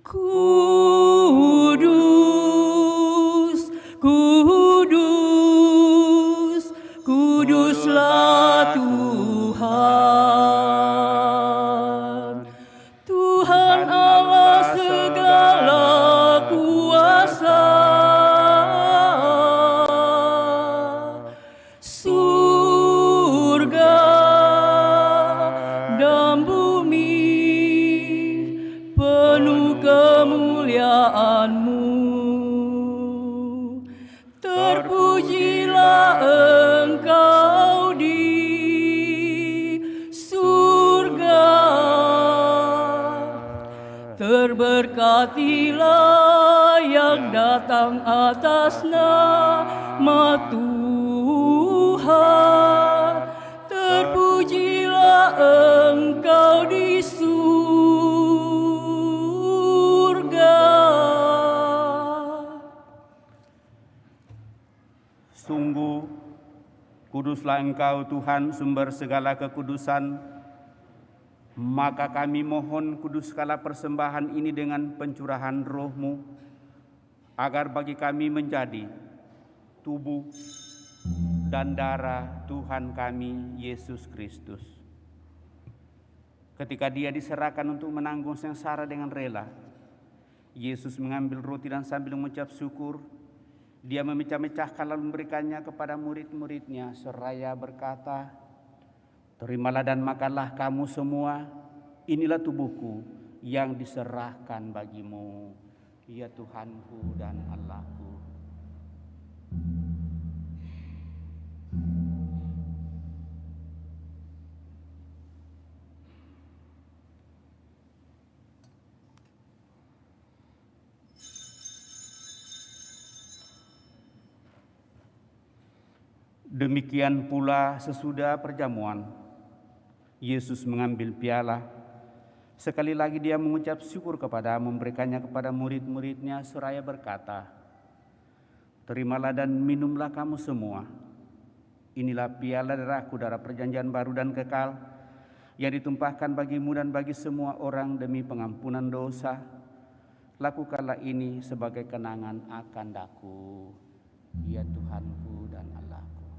Kudus, kudus, kuduslah Tuhan. Tuhan Allah segala kuasa. Surga dan bumi penuh kemuliaan-Mu. Terpujilah Engkau di surga, terberkatilah yang datang atas nama Tuhan. Terpujilah Engkau di surga. Sungguh kuduslah Engkau Tuhan, sumber segala kekudusan. Maka kami mohon kuduskanlah persembahan ini dengan pencurahan roh-Mu, agar bagi kami menjadi tubuh dan darah Tuhan kami Yesus Kristus. Ketika Dia diserahkan untuk menanggung sengsara dengan rela, Yesus mengambil roti dan sambil mengucap syukur, Dia memecah-mecahkan lalu memberikannya kepada murid-murid-Nya seraya berkata, "Terimalah dan makanlah kamu semua, inilah tubuhku yang diserahkan bagimu." Ya Tuhanku dan Allahku. Demikian pula sesudah perjamuan, Yesus mengambil piala. Sekali lagi Dia mengucap syukur kepada, memberikannya kepada murid-murid-Nya seraya berkata, "Terimalah dan minumlah kamu semua. Inilah piala darah-Ku, darah perjanjian baru dan kekal, yang ditumpahkan bagimu dan bagi semua orang demi pengampunan dosa. Lakukanlah ini sebagai kenangan akan daku, ya Tuhanku dan Allahku.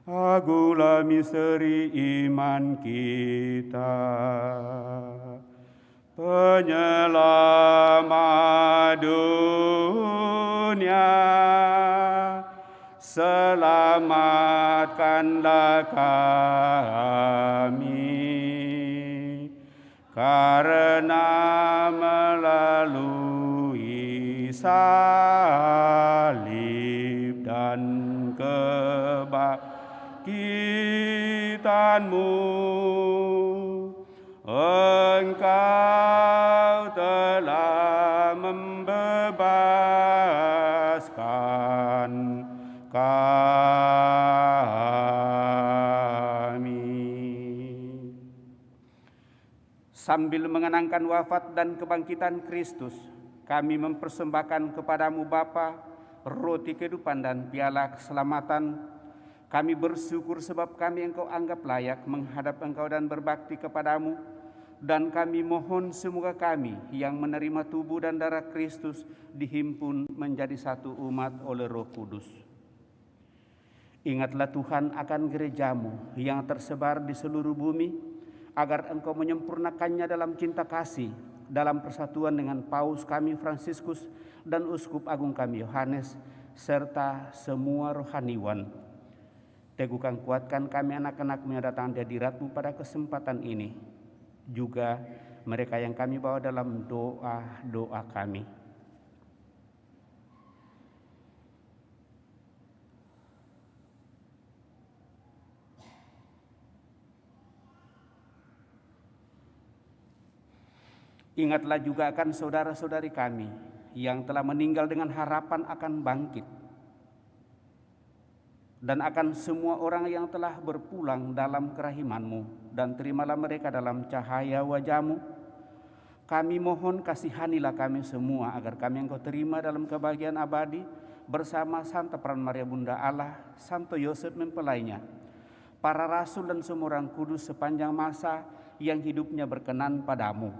Agunglah misteri iman kita, penyelamat dunia, selamatkanlah kami, karena melalui salib dan kebangkitanmu, Engkau telah membebaskan kami. Sambil mengenangkan wafat dan kebangkitan Kristus, kami mempersembahkan kepadamu Bapa, roti kehidupan dan piala keselamatan. Kami bersyukur sebab kami Engkau anggap layak menghadap Engkau dan berbakti kepadamu. Dan kami mohon semoga kami yang menerima tubuh dan darah Kristus dihimpun menjadi satu umat oleh Roh Kudus. Ingatlah Tuhan akan gerejamu yang tersebar di seluruh bumi, agar Engkau menyempurnakannya dalam cinta kasih, dalam persatuan dengan Paus kami Fransiskus dan Uskup Agung kami Yohanes, serta semua rohaniwan. Teguhkan kuatkan kami anak-anakmu yang datang di hadirat-Mu pada kesempatan ini, juga mereka yang kami bawa dalam doa-doa kami. Ingatlah juga akan saudara-saudari kami yang telah meninggal dengan harapan akan bangkit, dan akan semua orang yang telah berpulang dalam kerahiman-Mu, dan terimalah mereka dalam cahaya wajah-Mu. Kami mohon kasihanilah kami semua, agar kami Engkau terima dalam kebahagiaan abadi bersama Santa Peran Maria Bunda Allah, Santo Yosef mempelainya, para rasul dan semua orang kudus sepanjang masa yang hidupnya berkenan padamu.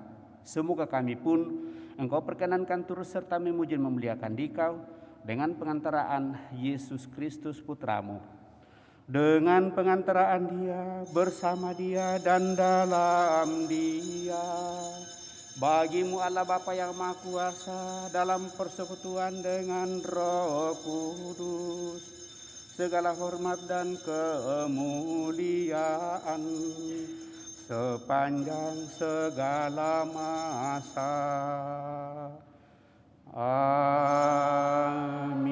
Semoga kami pun Engkau perkenankan turut serta memuji dan memuliakan Dikau dengan pengantaraan Yesus Kristus Putramu, dengan pengantaraan Dia, bersama Dia, dan dalam Dia. Bagimu Allah Bapa yang Maha Kuasa, dalam persekutuan dengan Roh Kudus, segala hormat dan kemuliaan sepanjang segala masa. Amin.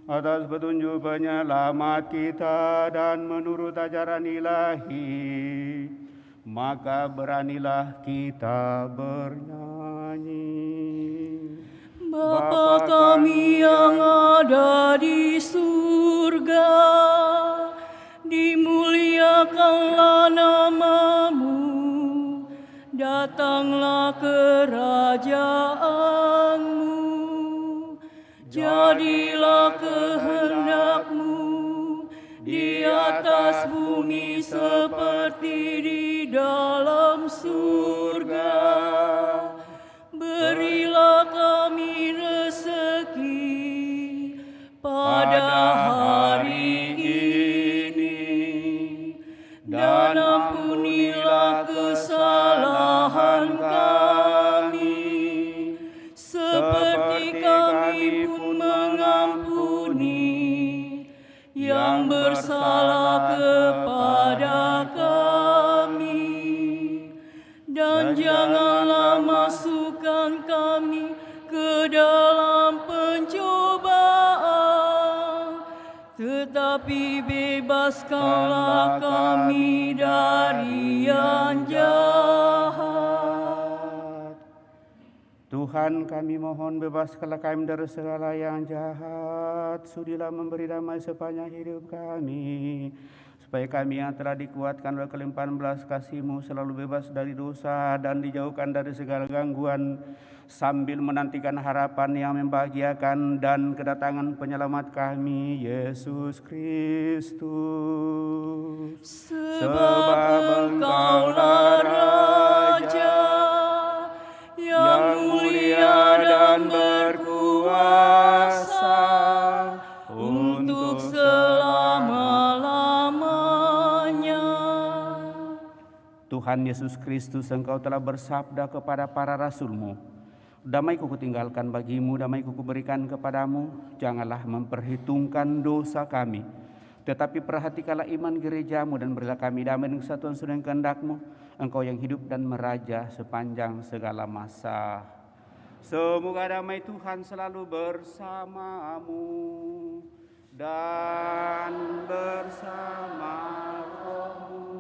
Atas petunjuk penyelamat kita dan menurut ajaran ilahi, maka beranilah kita bernyanyi. Bapa kami yang ada di surga, dimuliakanlah nama-Mu, datanglah kerajaan-Mu, jadilah kehendak-Mu di atas bumi seperti di dalam surga. Berilah kami rezeki pada hari ini, dan ampunilah kesalahan kami, seperti kami pun mengampuni yang bersalah kepada kami. Dan janganlah masukkan kami ke dalam pencobaan, tetapi bebaskanlah kami dari yang jahat. Tuhan, kami mohon bebaskanlah kami dari segala yang jahat. Sudilah memberi damai sepanjang hidup kami, supaya kami yang telah dikuatkan oleh kelimpahan belas kasih-Mu selalu bebas dari dosa dan dijauhkan dari segala gangguan, sambil menantikan harapan yang membahagiakan dan kedatangan penyelamat kami, Yesus Kristus. Sebab Engkaulah Raja yang mulia dan berkuasa untuk selama-lamanya. Tuhan Yesus Kristus, Engkau telah bersabda kepada para rasul-Mu, damai-Ku kutinggalkan bagimu, damai-Ku kuberikan kepadamu. Janganlah memperhitungkan dosa kami, tetapi perhatikanlah iman gereja-Mu dan berilah kami damai dan kesatuan sesuai dengan kehendak-Mu. Engkau yang hidup dan meraja sepanjang segala masa. Semoga damai Tuhan selalu bersamamu dan bersama rohmu.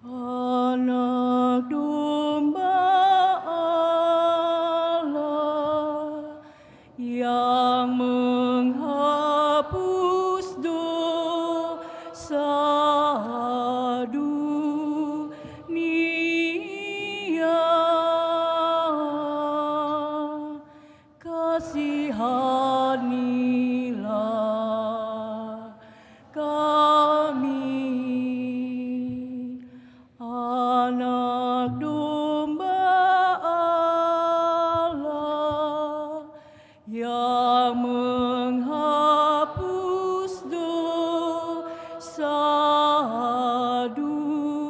Anak domba Allah yang menghapus dosa dunia, kasihanilah kami. Anak domba Allah yang menghapus dosa dunia,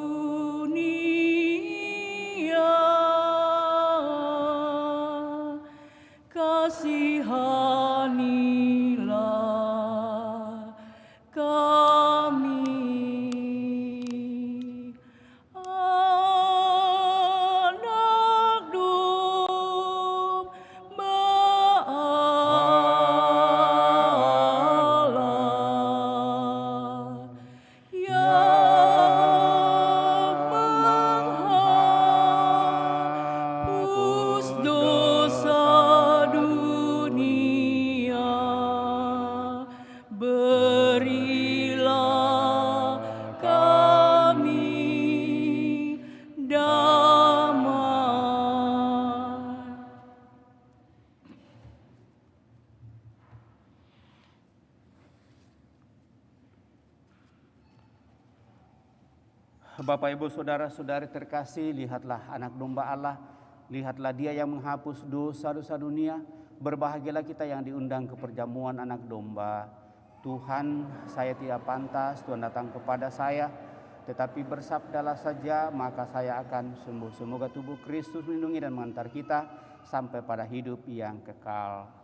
kasihanilah kami. Anak domba Allah yang menghapus dosa dunia, berilah kami damai. Bapak, Ibu, Saudara-saudari terkasih, lihatlah anak domba Allah, lihatlah Dia yang menghapus dosa-dosa dunia. Berbahagialah kita yang diundang ke perjamuan anak domba. Tuhan, saya tidak pantas Tuhan datang kepada saya, tetapi bersabdalah saja maka saya akan sembuh. Semoga tubuh Kristus melindungi dan mengantar kita sampai pada hidup yang kekal.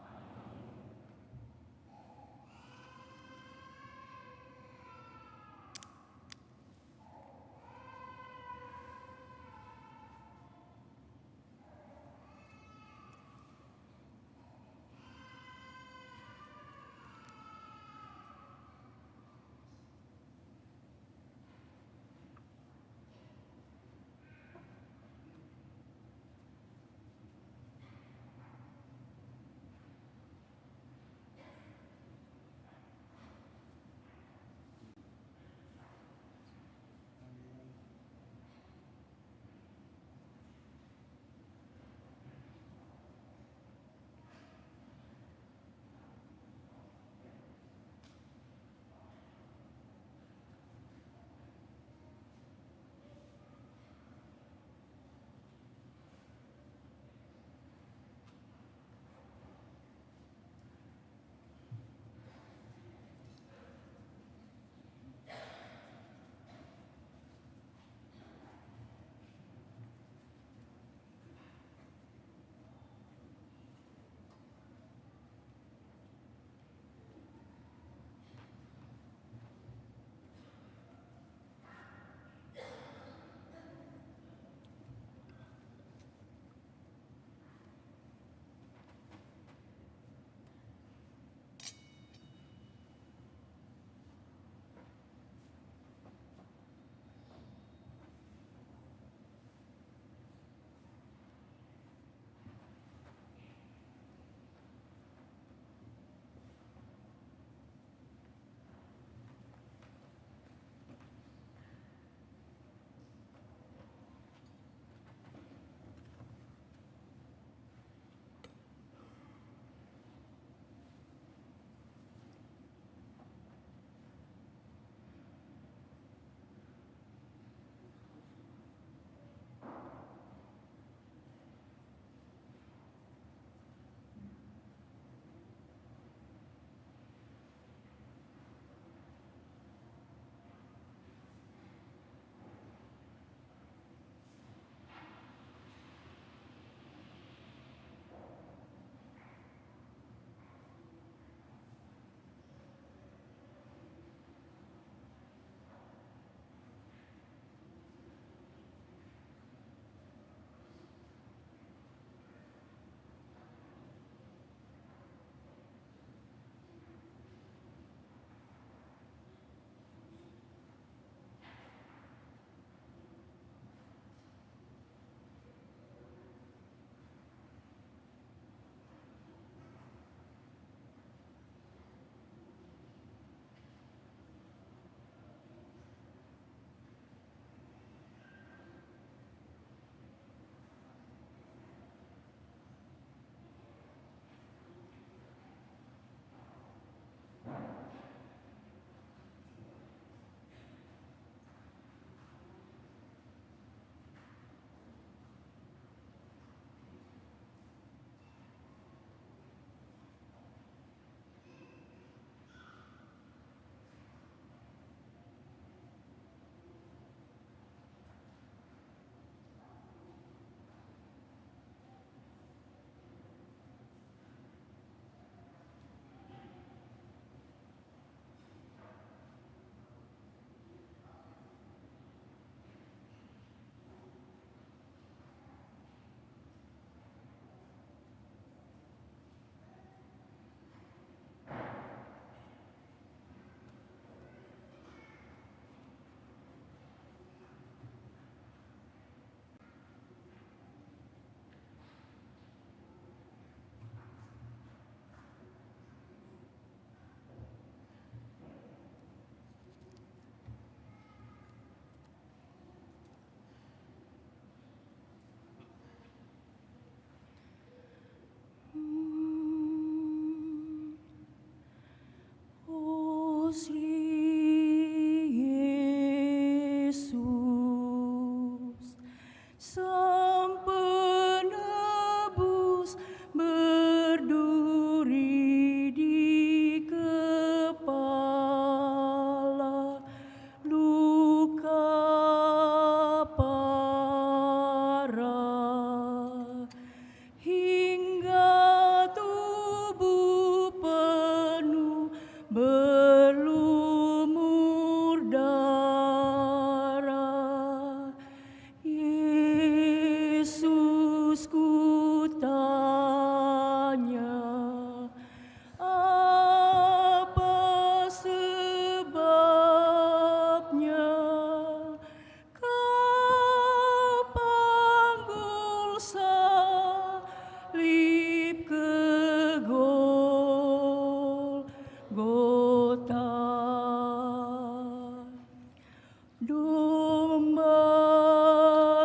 Domba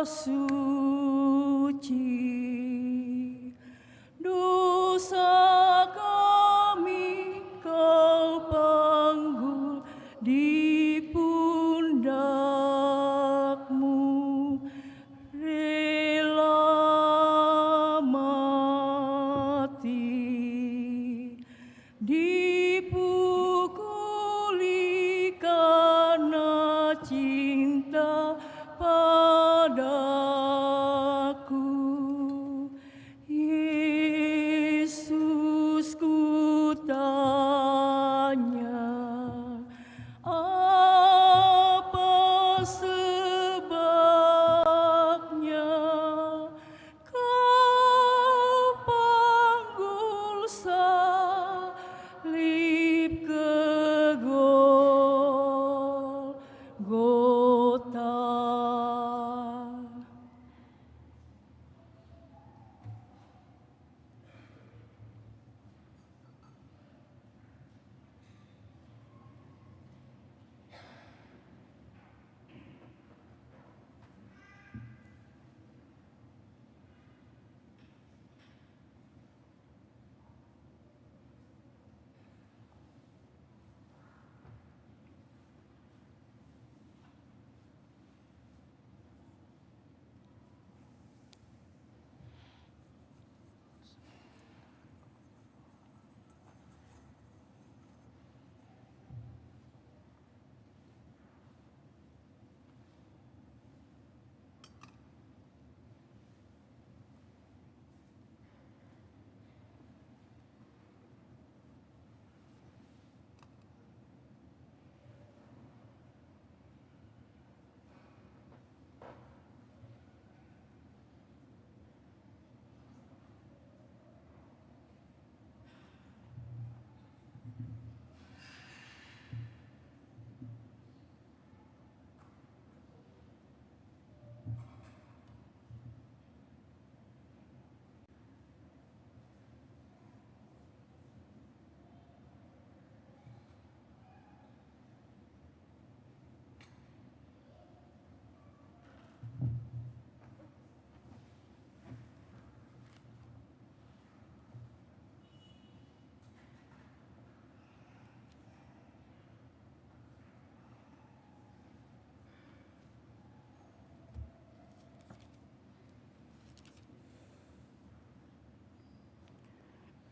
suci, dosa kami Kau panggul di pundak-Mu, rela mati, dipukuli karena cinta padaku. Yesus, ku tanya, apa sebabnya Kau panggul salib ke Golgota?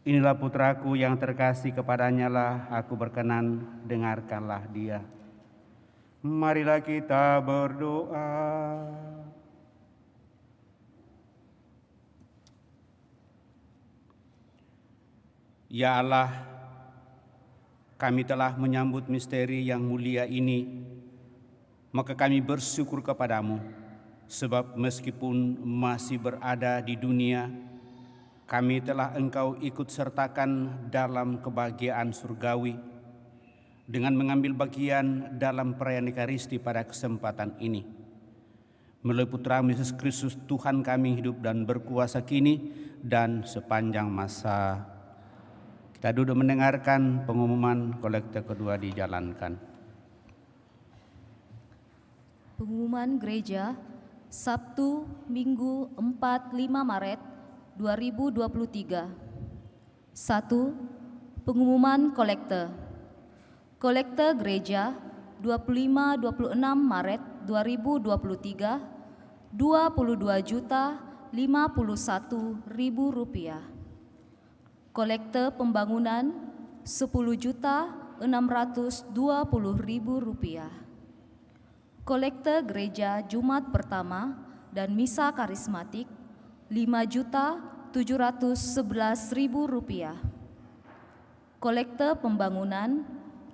Inilah putraku yang terkasih, kepadanya lah aku berkenan, dengarkanlah dia. Marilah kita berdoa. Ya Allah, kami telah menyambut misteri yang mulia ini, maka kami bersyukur kepadamu, sebab meskipun masih berada di dunia, kami telah Engkau ikut sertakan dalam kebahagiaan surgawi dengan mengambil bagian dalam perayaan Ekaristi pada kesempatan ini. Melalui Putra Yesus Kristus Tuhan kami, hidup dan berkuasa kini dan sepanjang masa. Kita duduk mendengarkan pengumuman kolekte kedua dijalankan. Pengumuman gereja Sabtu Minggu 4-5 Maret 2023. 1. Pengumuman kolekte. Kolekte gereja 25-26 Maret 2023 22.051.000 rupiah. Kolekte pembangunan 10.620.000 rupiah. Kolekte gereja Jumat pertama dan misa karismatik 5.711.000 rupiah. Kolekte pembangunan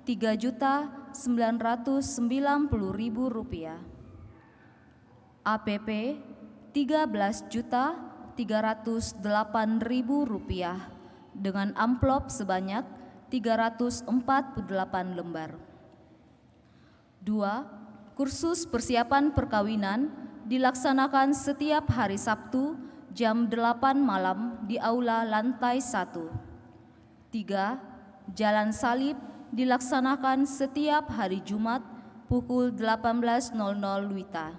3.990.000 rupiah. APP 13.308.000 rupiah dengan amplop sebanyak 348 lembar. 2. Kursus persiapan perkawinan dilaksanakan setiap hari Sabtu jam 8 malam di aula lantai 1. 3. Jalan salib dilaksanakan setiap hari Jumat pukul 18.00 WITA.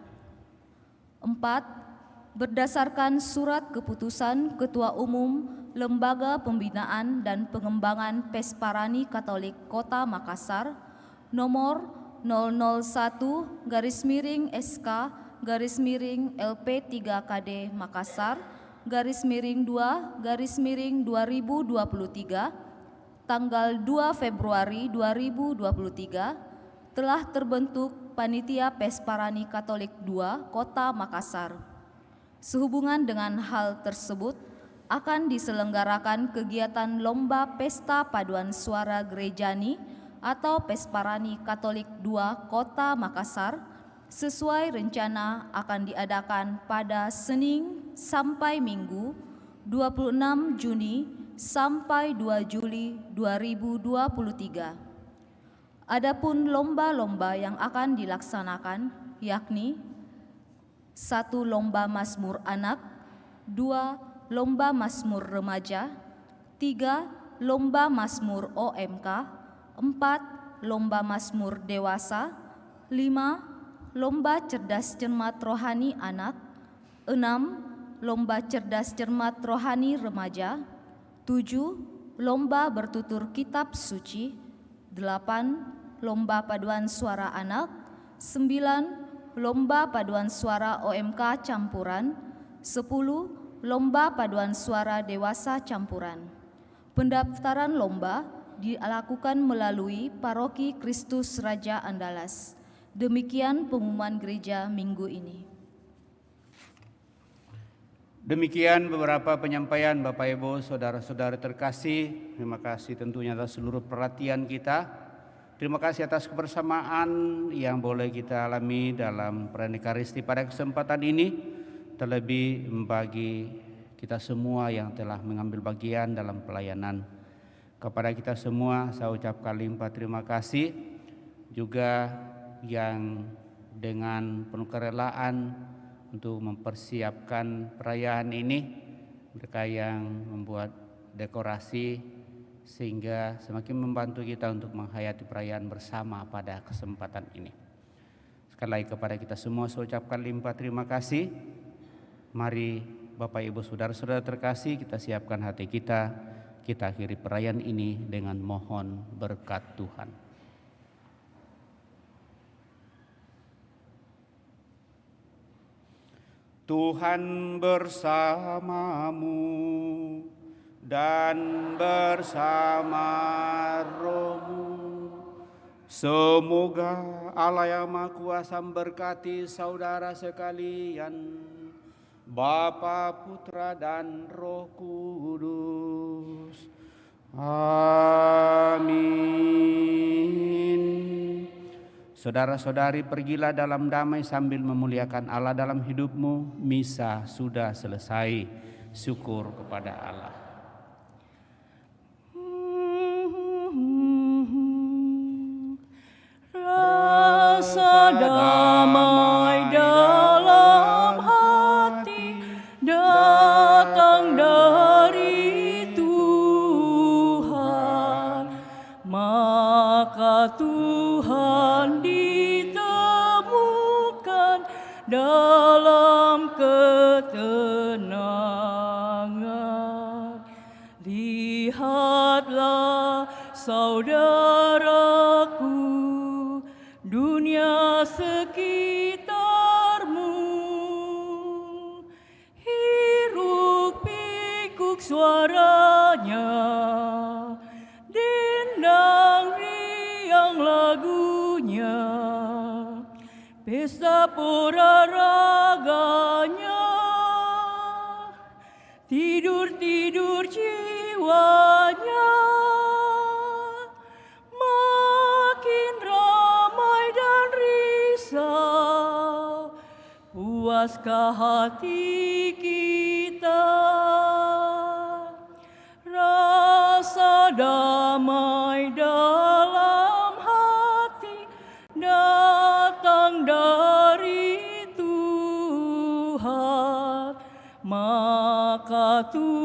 4. Berdasarkan surat keputusan Ketua Umum Lembaga Pembinaan dan Pengembangan Pesparani Katolik Kota Makassar nomor 001/SK/LP3KD Makassar /2/2023 tanggal 2 Februari 2023 telah terbentuk Panitia Pesparani Katolik II Kota Makassar. Sehubungan dengan hal tersebut, akan diselenggarakan kegiatan Lomba Pesta Paduan Suara Gerejani atau Pesparani Katolik II Kota Makassar sesuai rencana akan diadakan pada Senin sampai Minggu 26 Juni sampai 2 Juli 2023. Adapun lomba-lomba yang akan dilaksanakan yakni 1. Lomba Mazmur Anak, 2. Lomba Mazmur Remaja, 3. Lomba Mazmur OMK, 4. Lomba Mazmur Dewasa, 5. Lomba Cerdas Cermat Rohani Anak, 6. Lomba Cerdas Cermat Rohani Remaja, 7. Lomba Bertutur Kitab Suci, 8. Lomba Paduan Suara Anak, 9. Lomba Paduan Suara OMK Campuran, 10. Lomba Paduan Suara Dewasa Campuran. Pendaftaran lomba dilakukan melalui Paroki Kristus Raja Andalas. Demikian pengumuman gereja minggu ini. Demikian beberapa penyampaian Bapak Ibu, saudara-saudara terkasih. Terima kasih tentunya atas seluruh perhatian kita. Terima kasih atas kebersamaan yang boleh kita alami dalam perayaan Ekaristi pada kesempatan ini. Terlebih bagi kita semua yang telah mengambil bagian dalam pelayanan. Kepada kita semua saya ucapkan limpah terima kasih. Juga yang dengan penuh kerelaan untuk mempersiapkan perayaan ini, mereka yang membuat dekorasi sehingga semakin membantu kita untuk menghayati perayaan bersama pada kesempatan ini. Sekali lagi kepada kita semua saya ucapkan limpah terima kasih. Mari Bapak Ibu saudara-saudara terkasih, kita siapkan hati kita akhiri perayaan ini dengan mohon berkat Tuhan. Tuhan bersamamu dan bersama rohmu. Semoga Allah yang Maha Kuasa memberkati saudara sekalian, Bapa, Putra, dan Roh Kudus. Amin. Saudara-saudari, pergilah dalam damai sambil memuliakan Allah dalam hidupmu. Misa sudah selesai. Syukur kepada Allah. Rasa damai dalam hati datang dari Tuhan, maka Tuhan ditemukan dalam ketenangan. Lihatlah saudaraku, dunia sekitarmu, hiruk pikuk suaranya, dendang riang lagunya, pesta pora raganya, tidur-tidur jiwanya, makin ramai dan risau, puaskah hati kita? Rasa damai dalam hati datang dari Tuhan, maka Tuhan